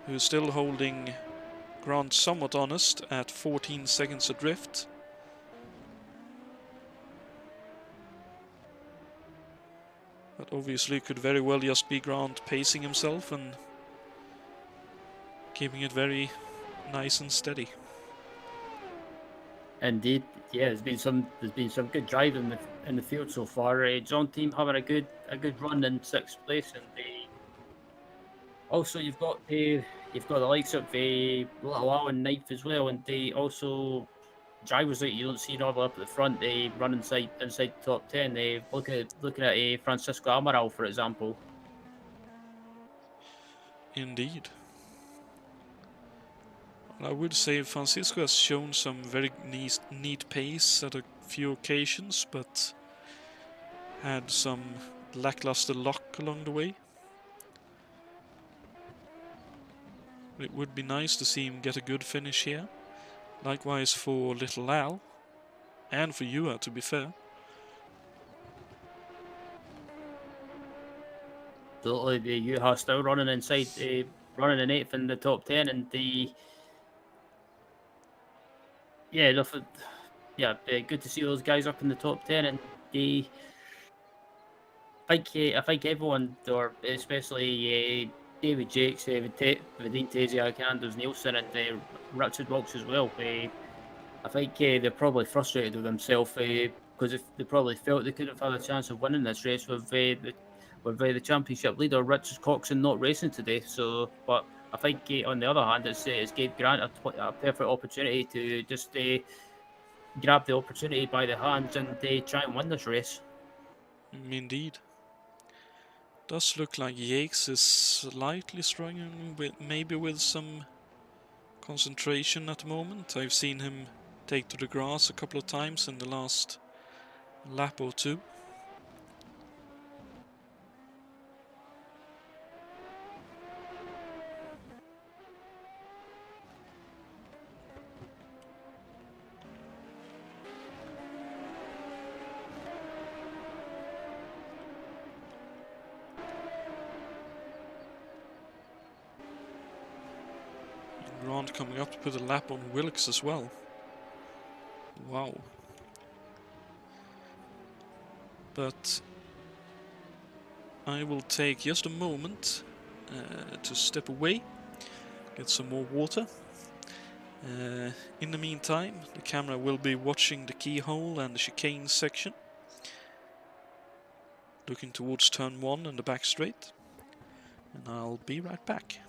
who's still holding ground somewhat honest at 14 seconds adrift. But obviously could very well just be ground pacing himself and keeping it very nice and steady. Indeed, yeah, there's been some good drive in the field so far. John team having a good run in 6th place, and also you've got the likes of Little in 9th as well, and they also drivers that you don't see normally up at the front. They run inside the top 10. They looking at a Francisco Amaral, for example. Indeed. I would say Francisco has shown some very neat pace at a few occasions, but had some lackluster luck along the way. It would be nice to see him get a good finish here. Likewise for Little Al, and for Juha, to be fair. Absolutely, Juha still running inside, running in 8th in the top 10, and good to see those guys up in the top 10, and I think everyone, or especially David Jakes, Vadim Taziak, Anders Nielsen, and Richard Wilkes as well. I think they're probably frustrated with themselves because if they probably felt they could have had a chance of winning this race with the championship leader Richard Coxon not racing today. So, but I think on the other hand, it's gave Grant a perfect opportunity to just grab the opportunity by the hands and try and win this race. Indeed. Does look like Yates is slightly struggling with maybe with some concentration at the moment. I've seen him take to the grass a couple of times in the last lap or two. Grant coming up to put a lap on Wilkes as well. Wow. But I will take just a moment to step away, get some more water. In the meantime, the camera will be watching the keyhole and the chicane section, looking towards turn 1 and the back straight, and I'll be right back.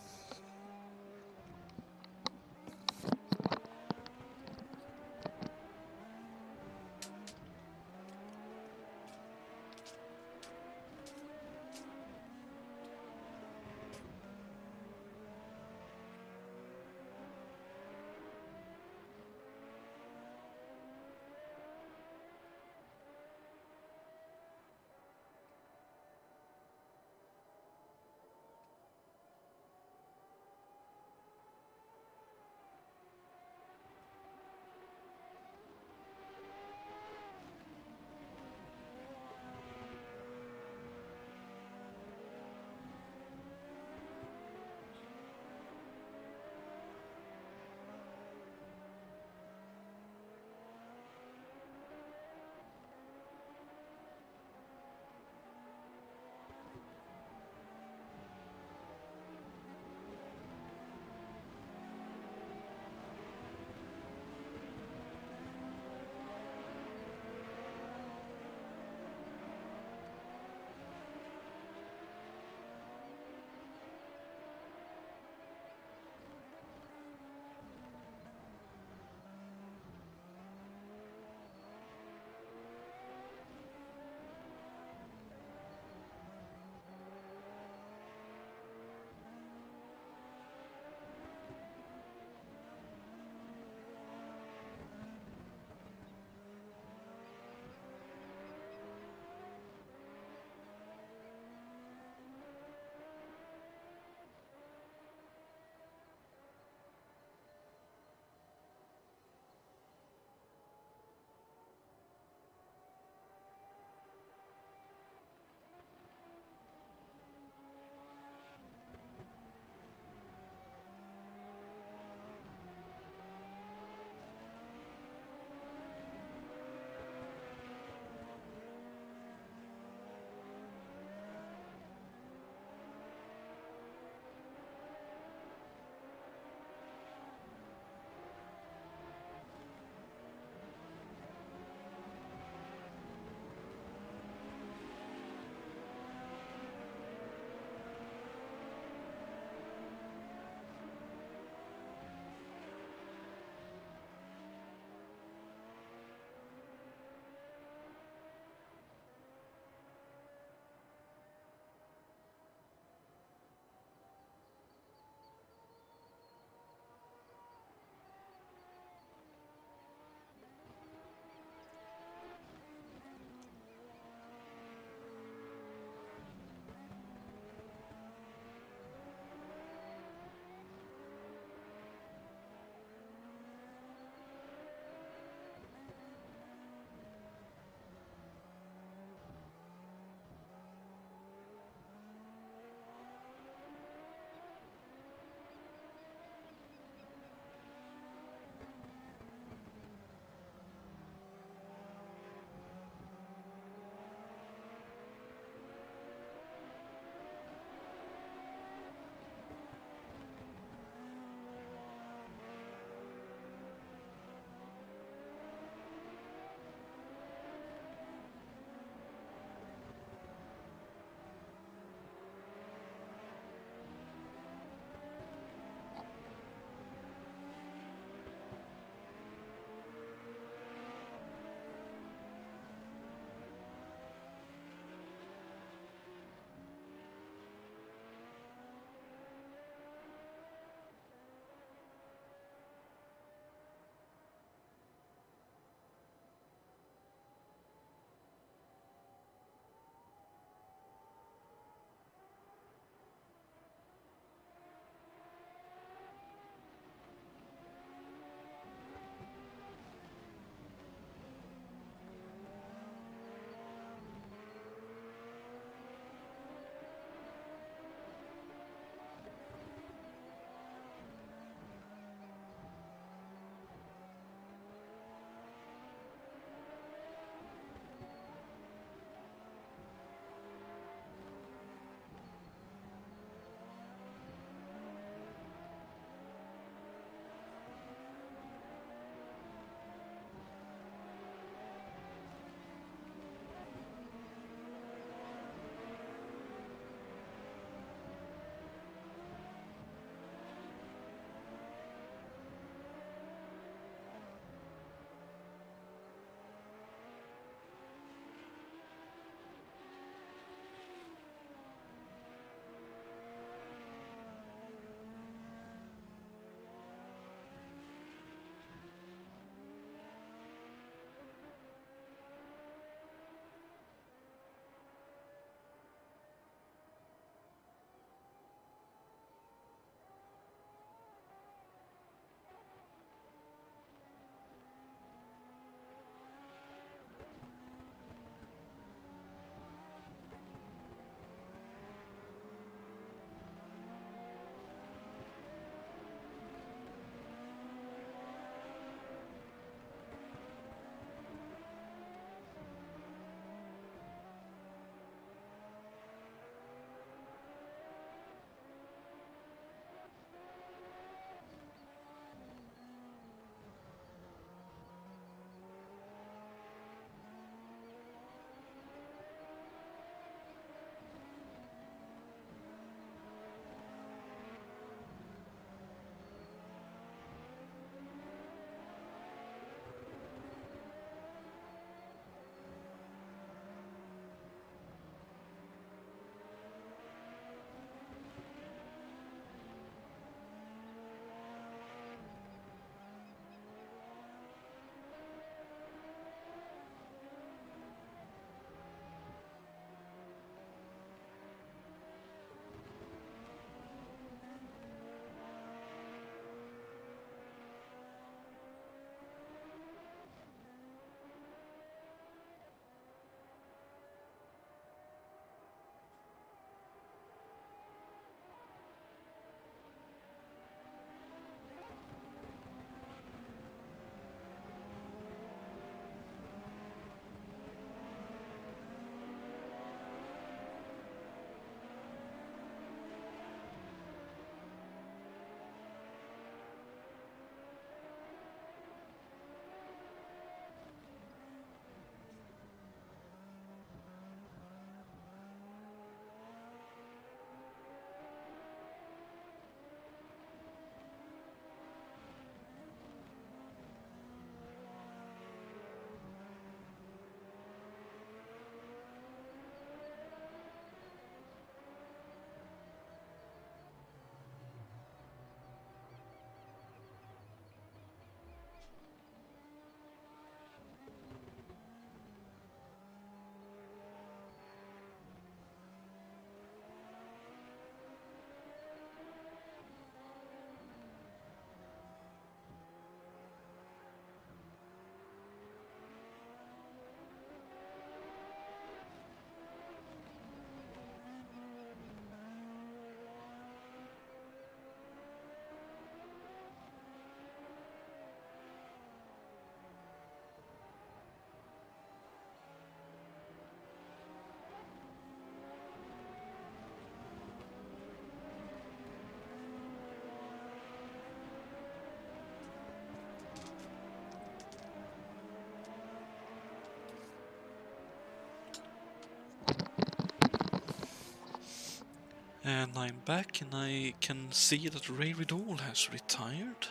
And I'm back, and I can see that Ray Riddle has retired.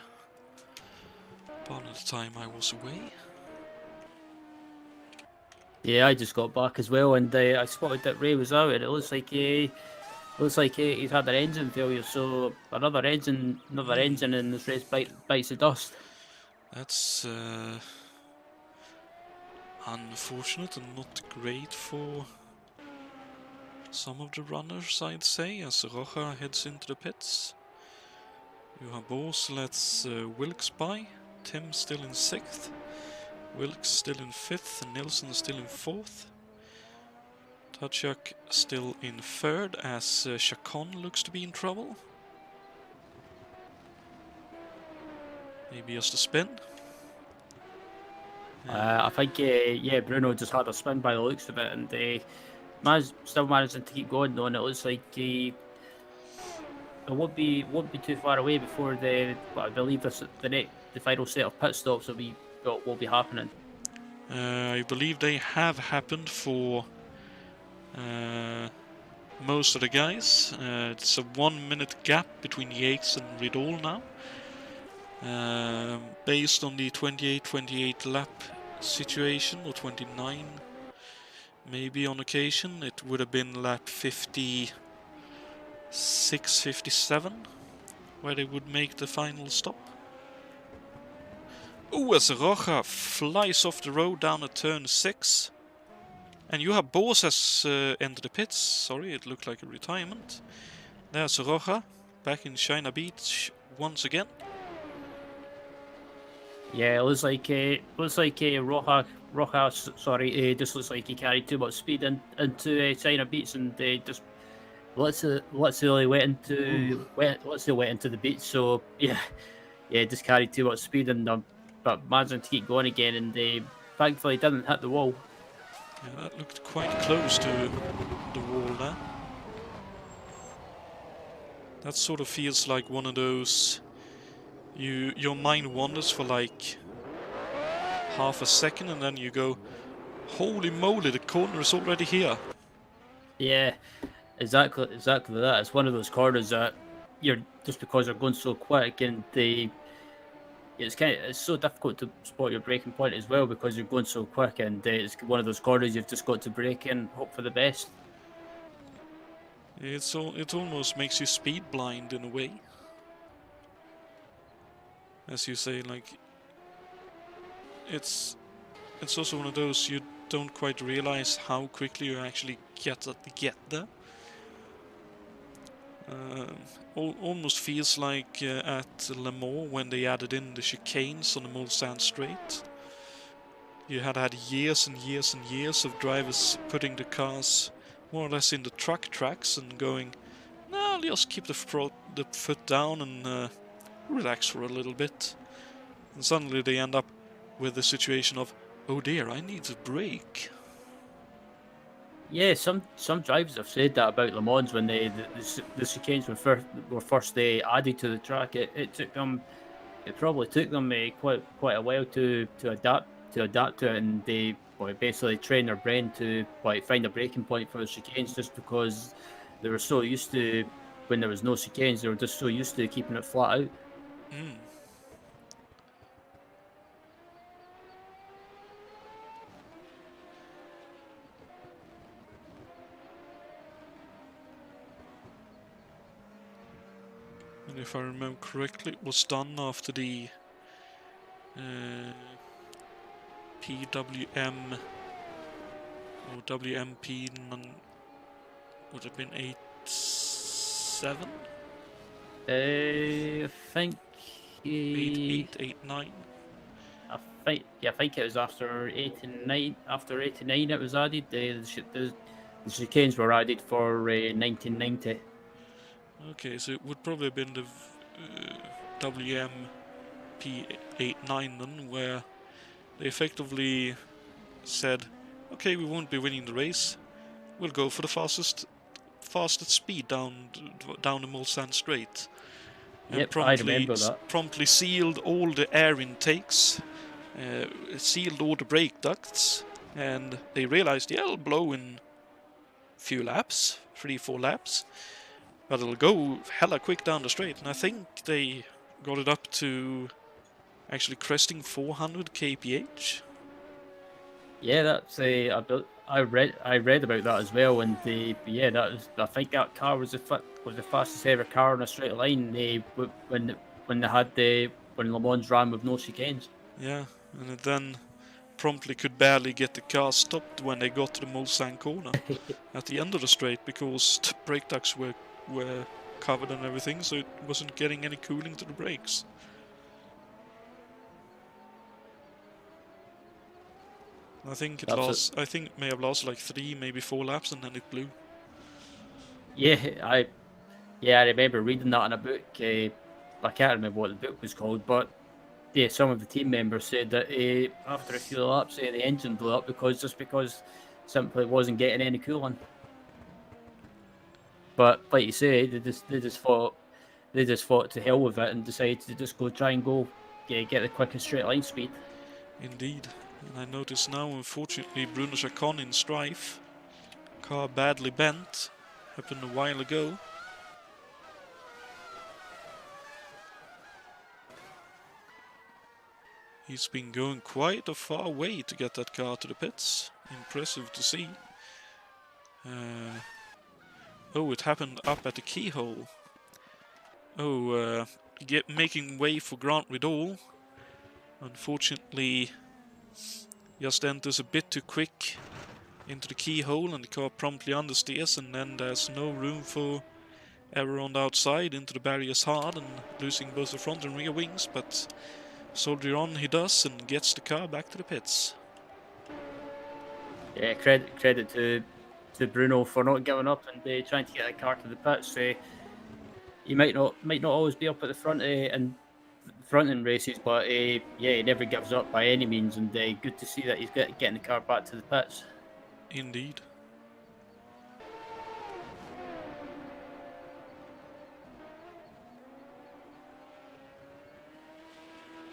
About the time I was away. Yeah, I just got back as well, and I spotted that Ray was out, and it looks like he's had an engine failure. So another engine in this race bites the dust. That's unfortunate and not great for some of the runners, I'd say, as Rocha heads into the pits. Johan Bors lets Wilkes by. Tim still in 6th. Wilkes still in 5th. And Nilsson still in 4th. Tachak still in 3rd as Chacon looks to be in trouble. Maybe just a spin. I think Bruno just had a spin by the looks of it, and still managing to keep going though, and it looks like it won't be too far away before I believe the final set of pit stops will be happening. I believe they have happened for most of the guys. It's a 1 minute gap between Yates and Riddle now. Based on the 28 lap situation, or 29 maybe on occasion, it would have been lap 56, 57 where they would make the final stop. Oh, as Rocha flies off the road down at turn 6. And Johan Bors has entered the pits. Sorry, it looked like a retirement. There's Rocha back in China Beach once again. Yeah, it looks like Roja. Sorry, just looks like he carried too much speed into China Beach, and just let's say went into the beach. So yeah, just carried too much speed, and but managed to keep going again, and they thankfully didn't hit the wall. Yeah, that looked quite close to the wall there. That sort of feels like one of those. Your mind wanders for like half a second, and then you go, "Holy moly! The corner is already here." Yeah, exactly that. It's one of those corners that you're just because they're going so quick, and it's so difficult to spot your breaking point as well because you're going so quick, and it's one of those corners you've just got to brake and hope for the best. It almost makes you speed blind in a way. As you say, like it's also one of those you don't quite realize how quickly you actually get there. Almost feels like at Le Mans when they added in the chicanes on the Mulsanne Straight. You had years and years and years of drivers putting the cars more or less in the truck tracks and going, "No, just keep the foot down and relax for a little bit." And suddenly they end up with the situation of, "Oh dear, I need to brake." Yeah, some drivers have said that about Le Mans when the chicanes were first added to the track. It probably took them quite a while to adapt to it, and they basically train their brain to find a breaking point for the chicanes, just because they were so used to when there was no chicanes, they were just so used to keeping it flat out. Mm. And if I remember correctly, it was done after the PWM or WMP would have been 8-7? I think 8-9. I think it was after 89. After 89, it was added. The chicanes were added for 1990. Okay, so it would probably have been the WMP 8-9 then, where they effectively said, "Okay, we won't be winning the race. We'll go for the fastest speed down the Mulsanne Straight." And Yep, I remember that. promptly sealed all the air intakes, sealed all the brake ducts, and they realized, yeah, it'll blow in a few laps, 3-4 laps. But it'll go hella quick down the straight, and I think they got it up to actually cresting 400 kph. Yeah, that's I read about that as well, and yeah, that was, I think that car was the fastest ever car on a straight line. When they had when Le Mans ran with no chicanes. Yeah, and it then promptly could barely get the car stopped when they got to the Mulsanne corner at the end of the straight, because the brake ducts were covered and everything, so it wasn't getting any cooling to the brakes. I think it may have lasted like 3, maybe 4 laps, and then it blew. Yeah, I remember reading that in a book. I can't remember what the book was called, but yeah, some of the team members said that after a few laps, the engine blew up because simply wasn't getting any cooling. But like you say, they just fought to hell with it and decided to just try and get the quickest straight line speed. Indeed. And I notice now, unfortunately, Bruno Chacon in strife. Car badly bent. Happened a while ago. He's been going quite a far way to get that car to the pits. Impressive to see. Oh, it happened up at the keyhole. Oh, making way for Grant Riddle. Unfortunately, just enters a bit too quick into the keyhole, and the car promptly understeers, and then there's no room for error on the outside. Into the barriers hard and losing both the front and rear wings, but soldier on he does and gets the car back to the pits. Yeah, credit to Bruno for not giving up and trying to get the car to the pits. He might not always be up at the front in races, but yeah, he never gives up by any means, and good to see that he's getting the car back to the pits. Indeed.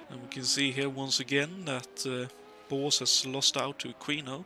And we can see here once again that Bors has lost out to Aquino.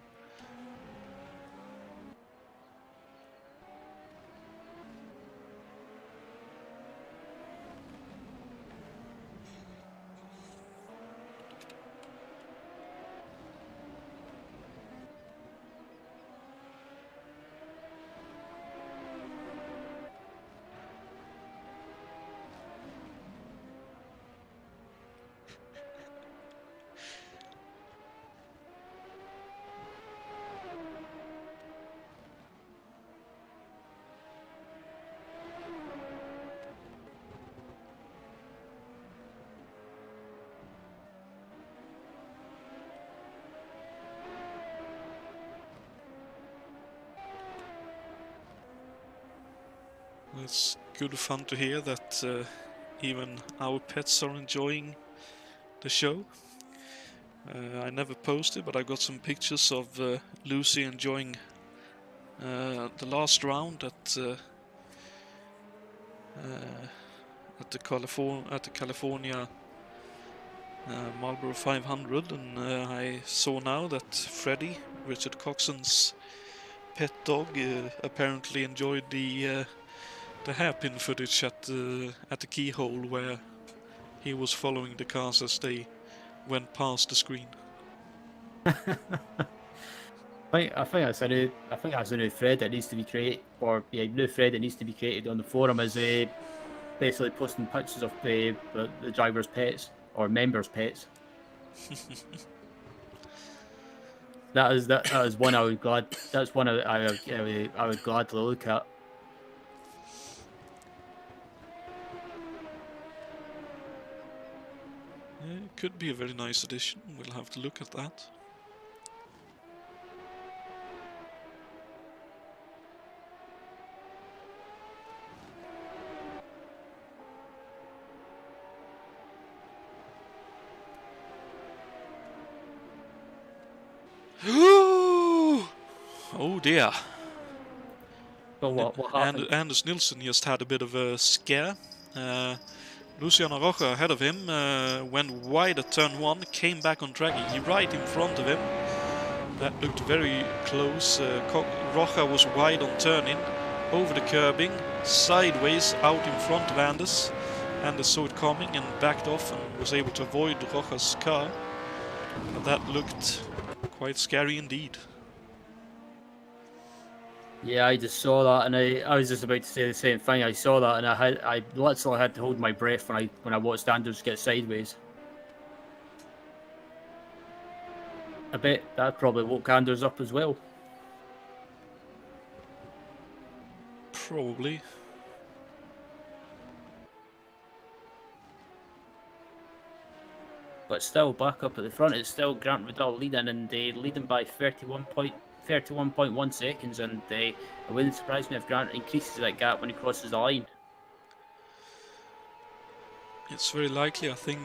It's good fun to hear that even our pets are enjoying the show. I never posted, but I got some pictures of Lucy enjoying the last round at the California Marlboro 500, and I saw now that Freddie, Richard Coxon's pet dog, apparently enjoyed the hairpin footage at the keyhole where he was following the cars as they went past the screen. I think that's a new thread that needs to be created, or new thread that needs to be created on the forum, is basically posting pictures of the drivers' pets or members' pets. that is one I would glad. That's one I would gladly look at. It could be a very nice addition. We'll have to look at that. Oh dear. So what happened? Anders Nilsson just had a bit of a scare. Luciano Rocha ahead of him, went wide at turn 1, came back on track, he right in front of him. That looked very close. Rocha was wide on turn in, over the curbing, sideways out in front of Anders. Anders saw it coming and backed off and was able to avoid Rojas' car. But that looked quite scary indeed. Yeah, I just saw that, and I was just about to say the same thing. I saw that, and I literally had to hold my breath when I watched Anders get sideways. I bet that probably woke Anders up as well. Probably. But still, back up at the front, it's still Grant Riddle leading, and they leading by 31.1 seconds, and it wouldn't surprise me if Grant increases that gap when he crosses the line. It's very likely. I think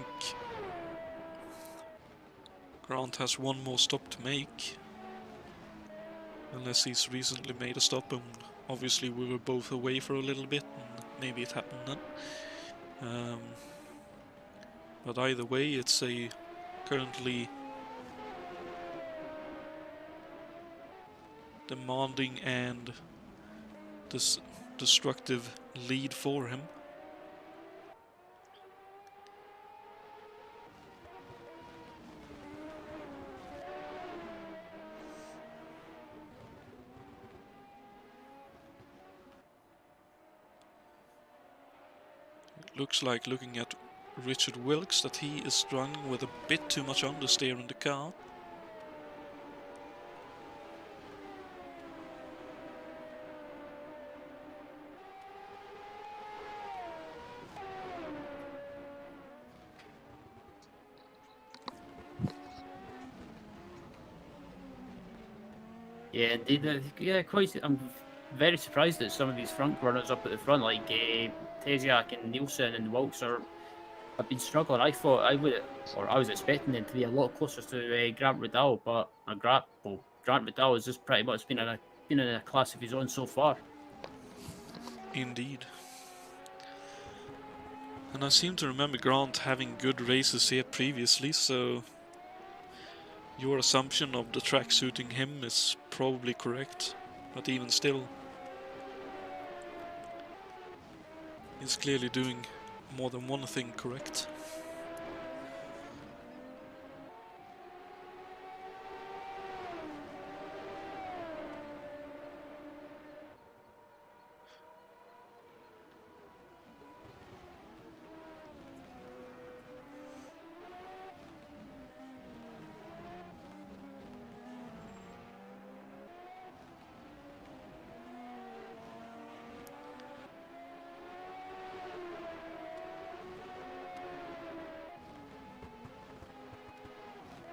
Grant has one more stop to make. Unless he's recently made a stop, and obviously we were both away for a little bit, and maybe it happened then. But either way, it's a currently demanding and destructive lead for him. It looks like, looking at Richard Wilkes, that he is struggling with a bit too much understeer in the car. Yeah, indeed. Yeah, quite. I'm very surprised that some of these front runners up at the front, like Tesiak and Nielsen and Wilkes, have been struggling. I thought I was expecting them to be a lot closer to Grant Riddle, but Grant Riddle has just pretty much been in a class of his own so far. Indeed. And I seem to remember Grant having good races here previously, so your assumption of the track suiting him is probably correct. But even still, he's clearly doing more than one thing correct.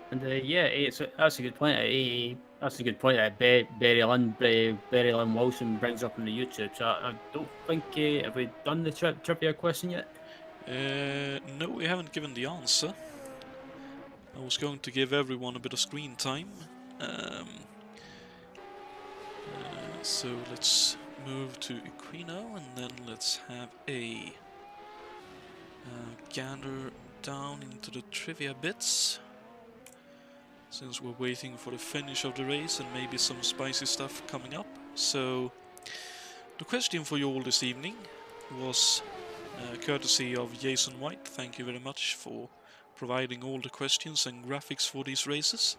And yeah, that's a good point. That's a good point that Barry Lynn Wilson brings up on the YouTube. So I don't think have we done the trivia question yet? No, we haven't given the answer. I was going to give everyone a bit of screen time. So let's move to Equino, and then let's have a gander down into the trivia bits, since we're waiting for the finish of the race and maybe some spicy stuff coming up. So the question for you all this evening was courtesy of Jason White. Thank you very much for providing all the questions and graphics for these races.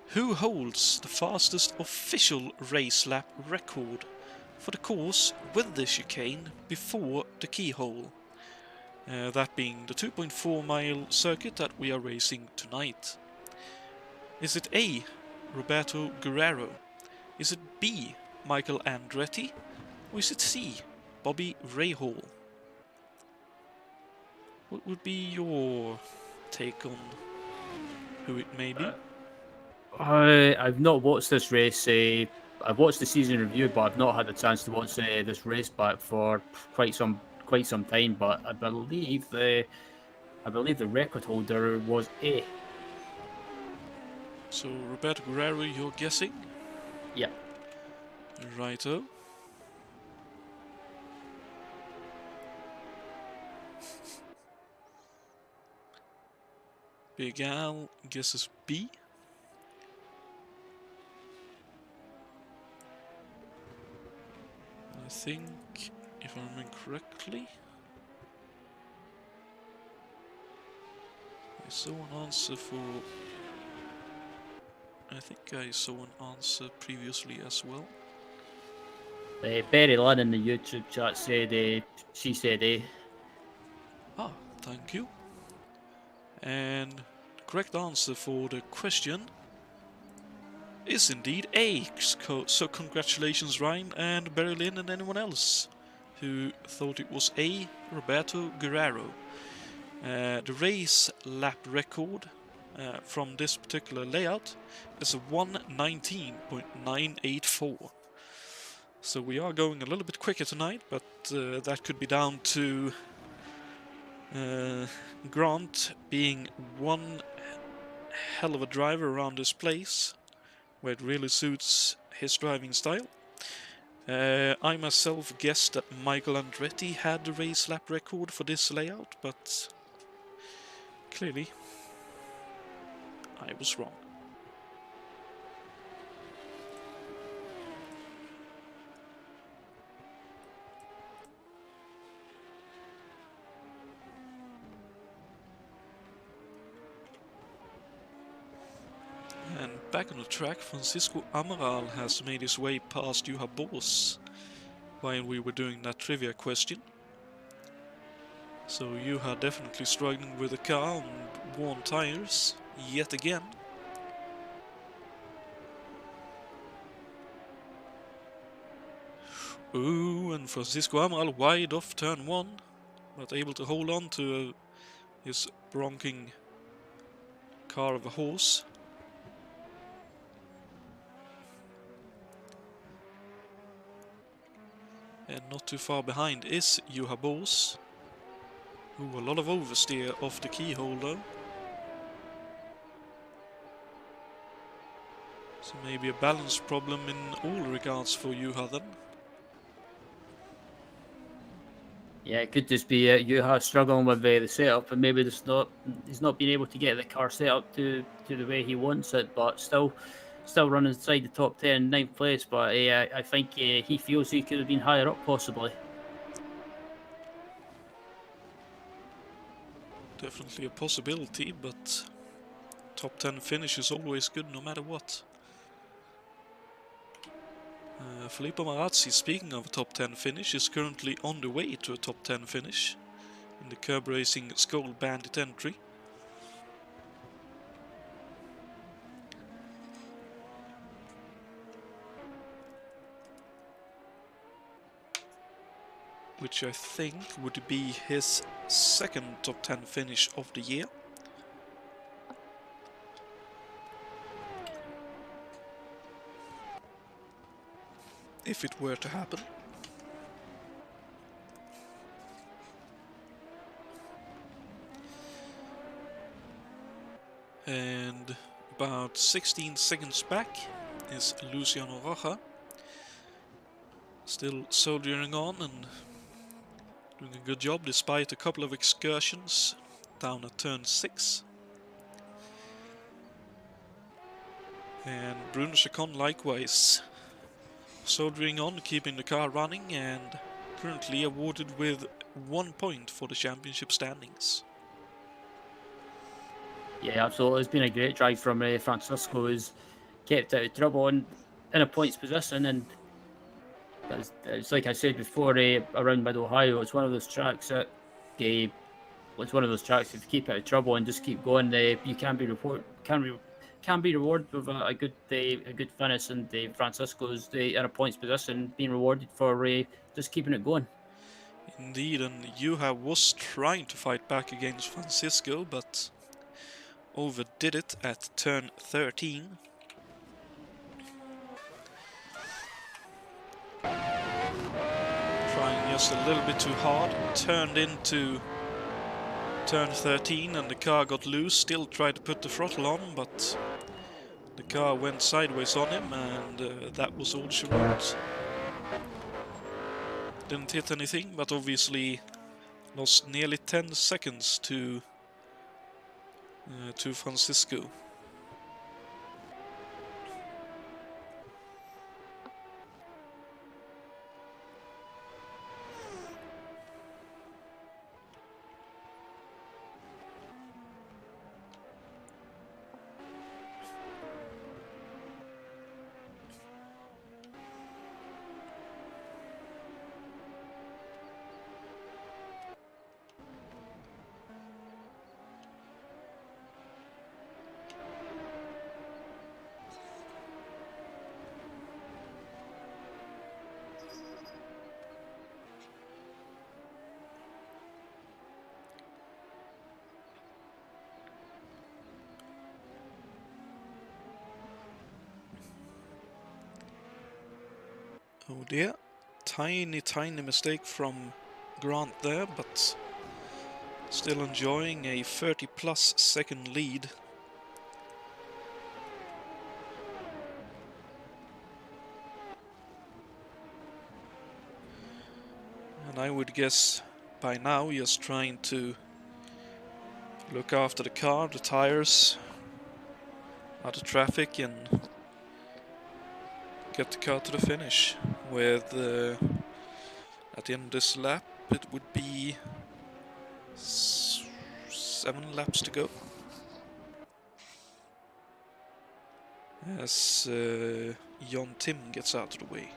Who holds the fastest official race lap record for the course with the chicane before the keyhole? That being the 2.4 mile circuit that we are racing tonight. Is it A, Roberto Guerrero? Is it B, Michael Andretti? Or is it C, Bobby Rahal? What would be your take on who it may be? I've not watched this race. I've watched the season review, but I've not had the chance to watch this race back for quite some time. But I believe the record holder was A. So Roberto Guerrero, you're guessing? Yeah. Righto. Big Al guesses B. think, if I remember correctly, I saw an answer for... I think I saw an answer previously as well. Berry Lynn in the YouTube chat said she said A. Ah, thank you. And the correct answer for the question is indeed A. So congratulations, Ryan and Barry Lynn and anyone else who thought it was A. Roberto Guerrero. The race lap record from this particular layout is a 1:19.984. So we are going a little bit quicker tonight, but that could be down to Grant being one hell of a driver around this place, where it really suits his driving style. I myself guessed that Michael Andretti had the race lap record for this layout, but clearly I was wrong. And back on the track, Francisco Amaral has made his way past Juha Boos while we were doing that trivia question. So Juha definitely struggling with the car and worn tires yet again. Ooh, and Francisco Amaral wide off turn 1, but able to hold on to his bronking car of a horse. And not too far behind is Juha Boos. Ooh, a lot of oversteer off the keyhole though. So maybe a balance problem in all regards for Juha then. Yeah, it could just be Juha struggling with the setup, and maybe he's not being able to get the car set up to the way he wants it, but still running inside the top 10, ninth place. But I think he feels he could have been higher up possibly. Definitely a possibility, but top 10 finish is always good no matter what. Filippo Marazzi, speaking of a top 10 finish, is currently on the way to a top 10 finish in the Curb Racing Skull Bandit entry. Which I think would be his second top 10 finish of the year. If it were to happen. And about 16 seconds back is Luciano Roja. Still soldiering on and doing a good job despite a couple of excursions down at turn 6. And Bruno Chacon likewise soldiering on, keeping the car running, and currently awarded with 1 point for the championship standings. Yeah, absolutely. It's been a great drive from Francisco, who's kept out of trouble and in a points position. And it's like I said before, around Mid Ohio, it's one of those tracks that it's one of those tracks. If you keep out of trouble and just keep going, you can be rewarded with a good finish. And Francisco's in a points position, being rewarded for just keeping it going. Indeed, and Juha was trying to fight back against Francisco, but overdid it at turn 13. Trying just a little bit too hard, turned into turn 13 and the car got loose, still tried to put the throttle on, but the car went sideways on him and that was all she wrote. Didn't hit anything, but obviously lost nearly 10 seconds to Francisco. Oh dear. Tiny mistake from Grant there, but still enjoying a 30+ second lead. And I would guess by now just trying to look after the car, the tires, out of traffic, and get the car to the finish. With at the end of this lap, it would be 7 laps to go. As Jonatan gets out of the way.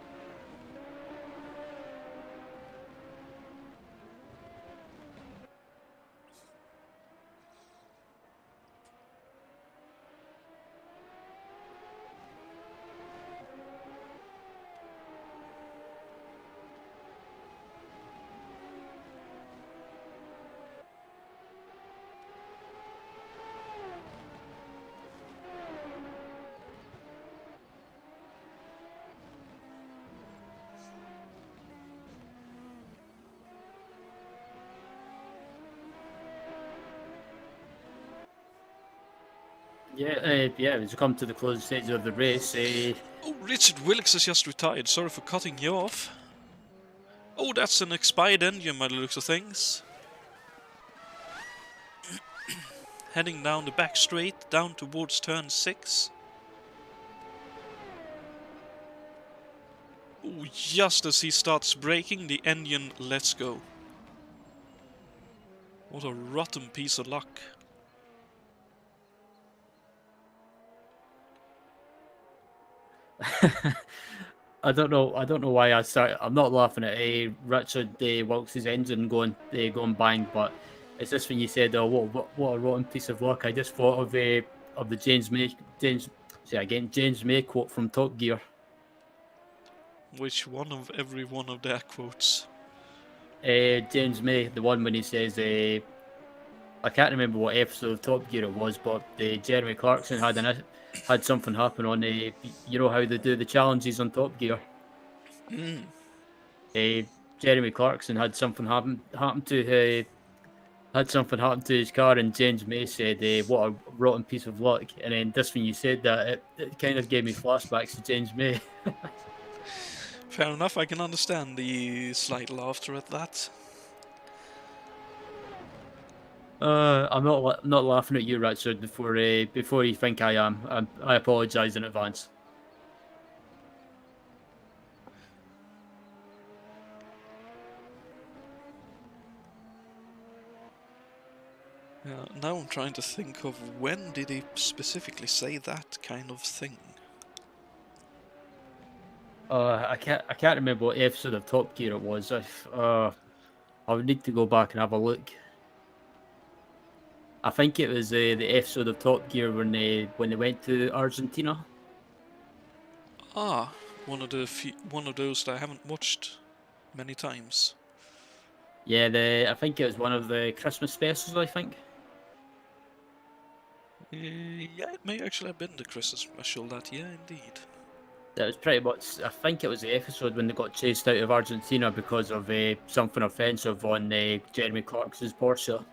Yeah, as we come to the closing stage of the race, Oh, Richard Wilkes has just retired. Sorry for cutting you off. Oh, that's an expired engine by the looks of things. Heading down the back straight, down towards turn 6. Oh, just as he starts braking, the engine lets go. What a rotten piece of luck. I don't know why I start. I'm not laughing at Richard Wilkes' engine going bang, but it's just when you said, "Oh, what a rotten piece of luck." I just thought of the James May quote from Top Gear. Which one of every one of their quotes? James May, the one when he says, I can't remember what episode of Top Gear it was, but Jeremy Clarkson had something happen on you know how they do the challenges on Top Gear. Jeremy Clarkson had something happen to his car, and James May said, "What a rotten piece of luck." And then just when you said that, it kind of gave me flashbacks to James May. Fair enough, I can understand the slight laughter at that. I'm not laughing at you, Richard. Before you think I am, I apologise in advance. Now I'm trying to think of when did he specifically say that kind of thing. I can't remember what episode of Top Gear it was. I would need to go back and have a look. I think it was the episode of Top Gear when they went to Argentina. Ah, one of those that I haven't watched many times. Yeah, I think it was one of the Christmas specials. I think. Yeah, it may actually have been the Christmas special that year, indeed. That was pretty much. I think it was the episode when they got chased out of Argentina because of something offensive on Jeremy Clarkson's Porsche.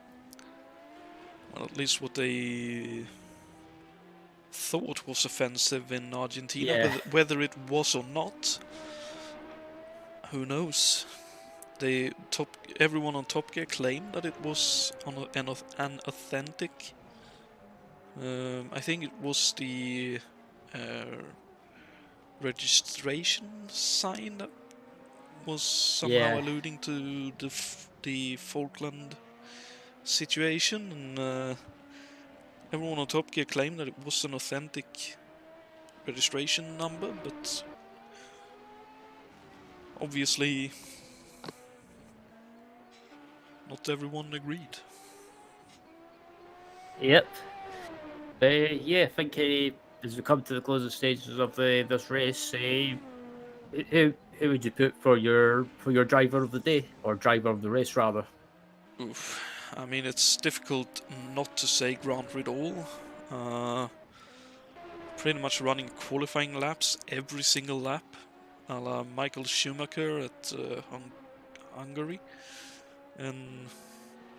Well, at least what they thought was offensive in Argentina, Yeah. whether it was or not, who knows? Everyone on Top Gear claimed that it was an authentic. I think it was the registration sign that was somehow Yeah. alluding to the Falkland situation, and everyone on Top Gear claimed that it was an authentic registration number, but obviously not everyone agreed. Yep. Yeah, I think as we come to the closing stages of this race, who would you put for your driver of the day, or driver of the race rather? Oof. I mean, it's difficult not to say Grant Riddle. Pretty much running qualifying laps every single lap. a la Michael Schumacher at Hungary in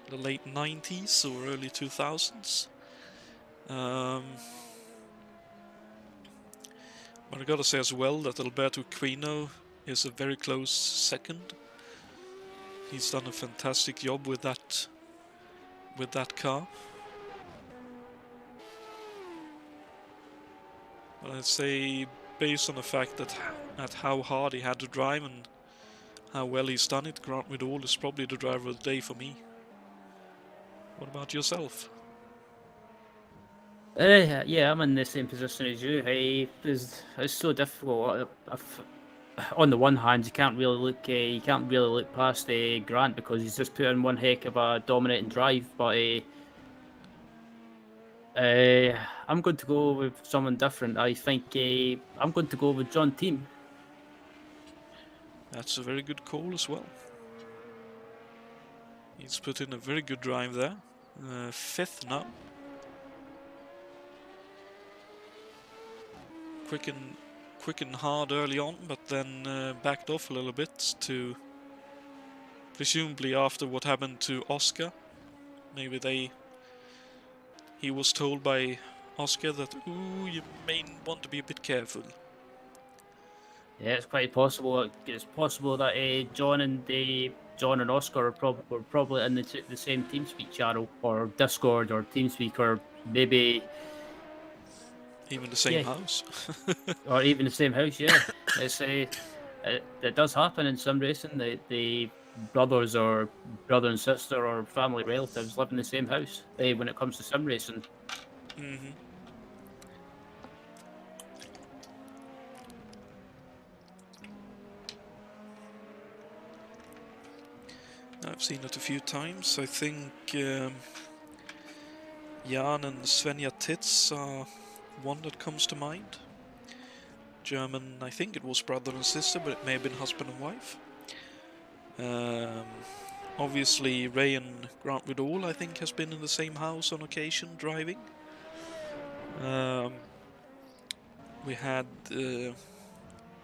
the late 90s or early 2000s. But I gotta say as well that Alberto Quino is a very close second. He's done a fantastic job with that car. But I'd say, based on the fact that at how hard he had to drive and how well he's done it, Grant Ridall is probably the driver of the day for me. What about yourself? Yeah, I'm in the same position as you. It's so difficult. On the one hand, you can't really look past Grant because he's just put in one heck of a dominating drive. But I'm going to go with someone different. I think I'm going to go with John Team. That's a very good call as well. He's put in a very good drive there. 5th now. Quick and hard early on, but then backed off a little bit to, presumably after what happened to Oscar. Maybe he was told by Oscar that, ooh, you may want to be a bit careful. Yeah, it's quite possible. It's possible that John and Oscar were probably in the same TeamSpeak channel or Discord or TeamSpeak or maybe Even the same house. or even the same house. Yeah, it's it does happen in some racing. The brothers or brother and sister or family relatives live in the same house. When it comes to sim racing. Mm-hmm. I've seen it a few times. I think Jan and Svenja Tits are one that comes to mind. German, I think it was brother and sister, but it may have been husband and wife. Obviously, Ray and Grant Ridall, I think, has been in the same house on occasion driving. We had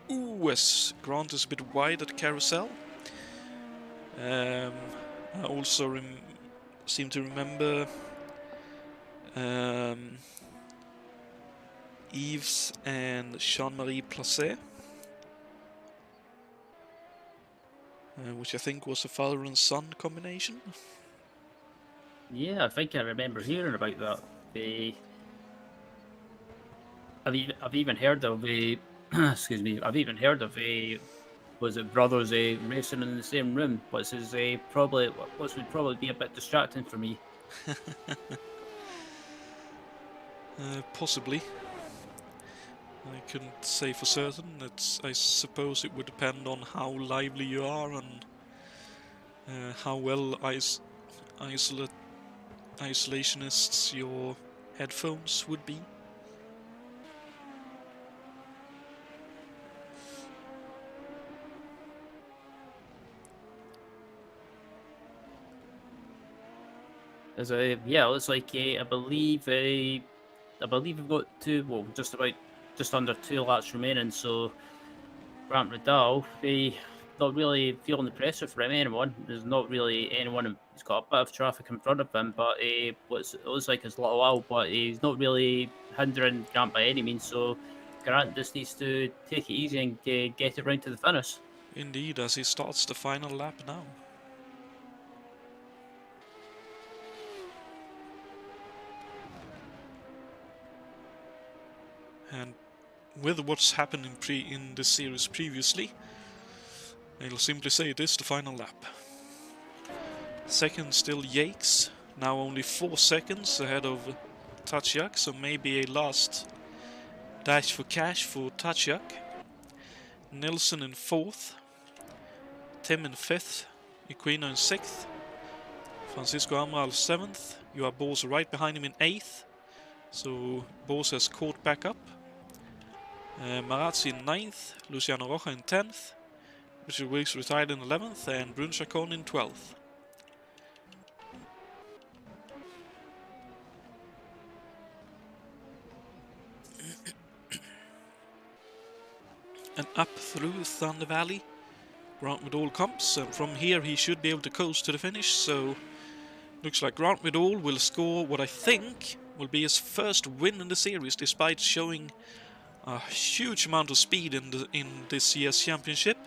as Grant is a bit wide at carousel. I also seem to remember Yves and Jean-Marie Placet, which I think was a father and son combination. Yeah, I think I remember hearing about that. I've even heard of a excuse me. I've even heard of a was it brothers racing in the same room, which is which would probably be a bit distracting for me. Possibly. I couldn't say for certain. I suppose it would depend on how lively you are and how well isolationists your headphones would be. As yeah, it's like I believe we've got just under 2 laps remaining. So Grant Riddell, not really feeling the pressure from anyone. There's not really anyone who's got a bit of traffic in front of him, but it looks like it's a little while, but he's not really hindering Grant by any means. So Grant just needs to take it easy and get it round to the finish. Indeed, as he starts the final lap now. And with what's happened in this series previously, I'll simply say it is the final lap. Second still Yakes, now only 4 seconds ahead of Tachyak, so maybe a last dash for cash for Tachyak. Nilsson in 4th, Tim in 5th, Equino in 6th, Francisco Amaral 7th, you are Bose right behind him in 8th, so Bose has caught back up. Marazzi in 9th, Luciano Roja in 10th, Richard Wilkes retired in 11th, and Brun Chacon in 12th. and up through Thunder Valley. Grant Vidal comes, and from here he should be able to coast to the finish, so looks like Grant Vidal will score what I think will be his first win in the series, despite showing a huge amount of speed in this year's championship.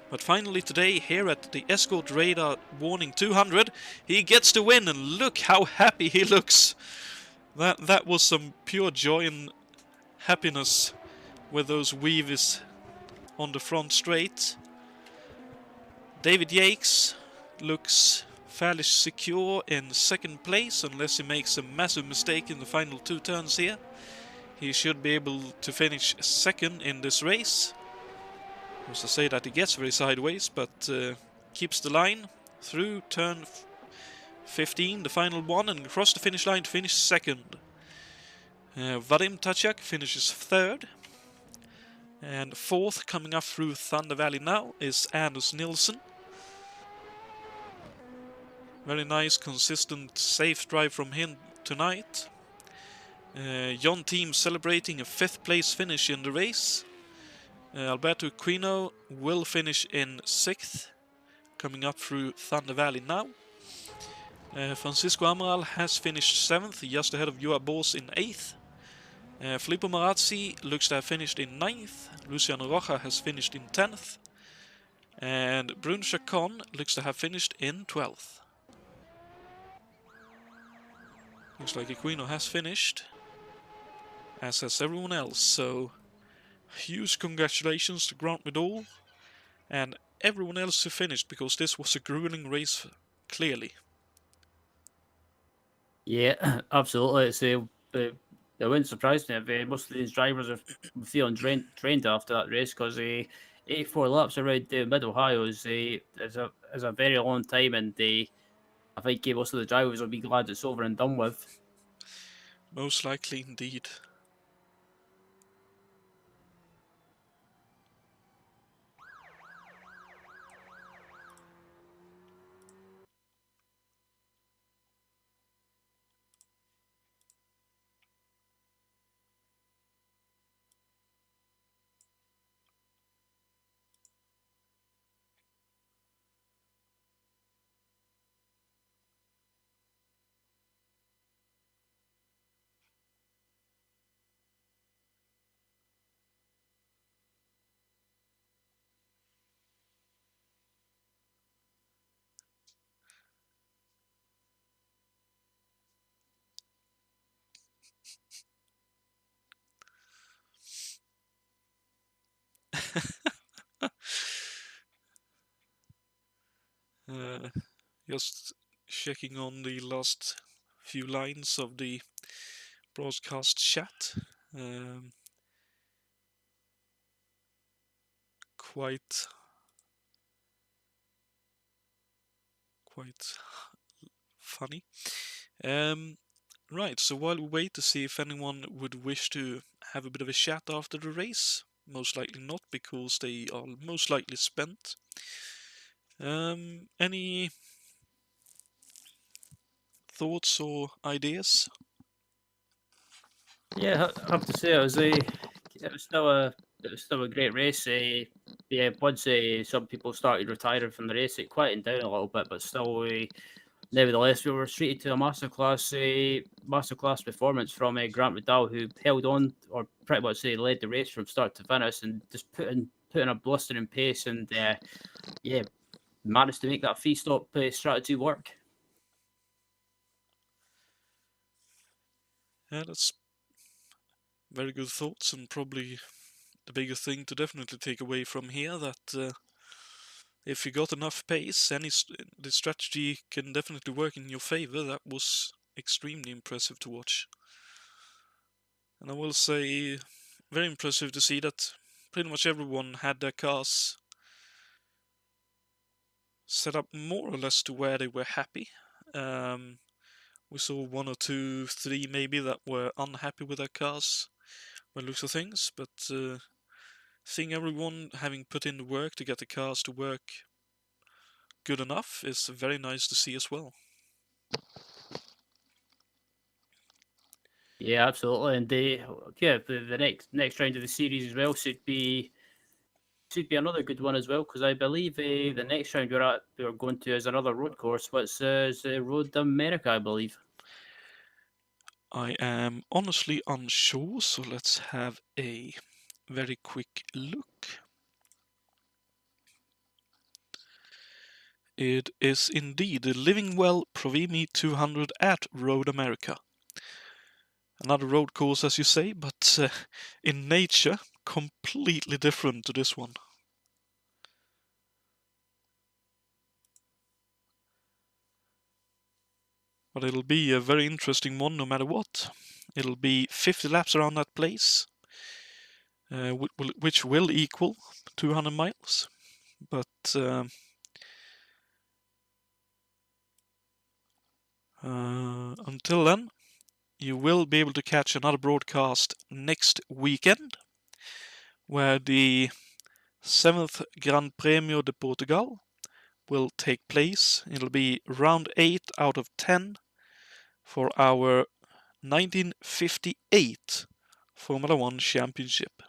But finally today, here at the Escort Radar Warning 200, he gets the win, and look how happy he looks. That was some pure joy and happiness with those weaves on the front straight. David Yates looks fairly secure in second place, unless he makes a massive mistake in the final two turns here. He should be able to finish second in this race. I was to say that he gets very sideways, but keeps the line through turn 15, the final one, and across the finish line to finish second. Vadim Tachak finishes third. And fourth, coming up through Thunder Valley now, is Anders Nilsson. Very nice, consistent, safe drive from him tonight. John Team celebrating a 5th place finish in the race. Alberto Quino will finish in 6th, coming up through Thunder Valley now. Francisco Amaral has finished 7th, just ahead of Joa Bors in 8th. Filippo Marazzi looks to have finished in 9th. Luciano Roja has finished in 10th. And Bruno Chacon looks to have finished in 12th. Looks like Aquino has finished, as has everyone else, so huge congratulations to Grant Vidal and everyone else who finished, because this was a grueling race, clearly. Yeah, absolutely. It's it wouldn't surprise me if most of these drivers are feeling drained after that race, because 84 laps around Mid Ohio is a very long time, and I think most of the drivers will be glad it's over and done with. Most likely indeed. Just checking on the last few lines of the broadcast chat. Quite funny. Right, so while we wait to see if anyone would wish to have a bit of a chat after the race, most likely not, because they are most likely spent. Any thoughts or ideas? Yeah, I have to say it was still a great race. Yeah, once some people started retiring from the race, it quieted down a little bit, but still, nevertheless, we were treated to a masterclass performance from Grant Vidal, who held on, or pretty much led the race from start to finish, and just putting a blustering pace, and yeah, managed to make that free stop strategy work. Yeah, that's very good thoughts, and probably the biggest thing to definitely take away from here, that if you got enough pace, the strategy can definitely work in your favor. That was extremely impressive to watch. And I will say, very impressive to see that pretty much everyone had their cars set up more or less to where they were happy. We saw 1 or 2, 3 maybe that were unhappy with their cars by looks of things, but seeing everyone having put in the work to get the cars to work good enough is very nice to see as well. Yeah, absolutely, and the next round of the series as well should be should be another good one as well, because I believe the next round we're going to is another road course. What's Road America, I believe. I am honestly unsure, so let's have a very quick look. It is indeed the Living Well Provimi 200 at Road America. Another road course, as you say, but in nature, completely different to this one. But it'll be a very interesting one no matter what. It'll be 50 laps around that place, which will equal 200 miles. But until then, you will be able to catch another broadcast next weekend, where the 7th Gran Premio de Portugal will take place. It'll be round 8 out of 10 for our 1958 Formula One Championship.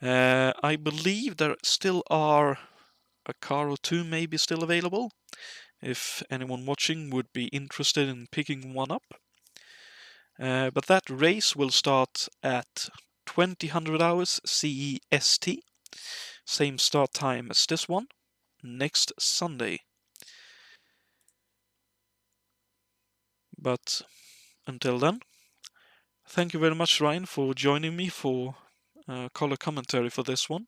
I believe there still are a car or two maybe still available, if anyone watching would be interested in picking one up. But that race will start at 2000 hours CEST, same start time as this one, next Sunday. But until then, thank you very much, Ryan, for joining me for color commentary for this one.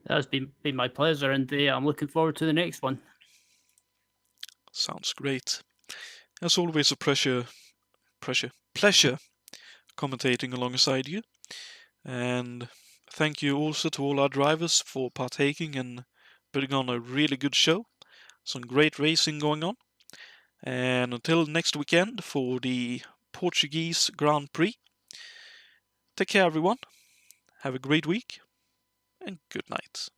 That's been my pleasure, and I'm looking forward to the next one. Sounds great. As always, a pleasure commentating alongside you. And thank you also to all our drivers for partaking and putting on a really good show. Some great racing going on. And until next weekend for the Portuguese Grand Prix, take care everyone, have a great week, and good night.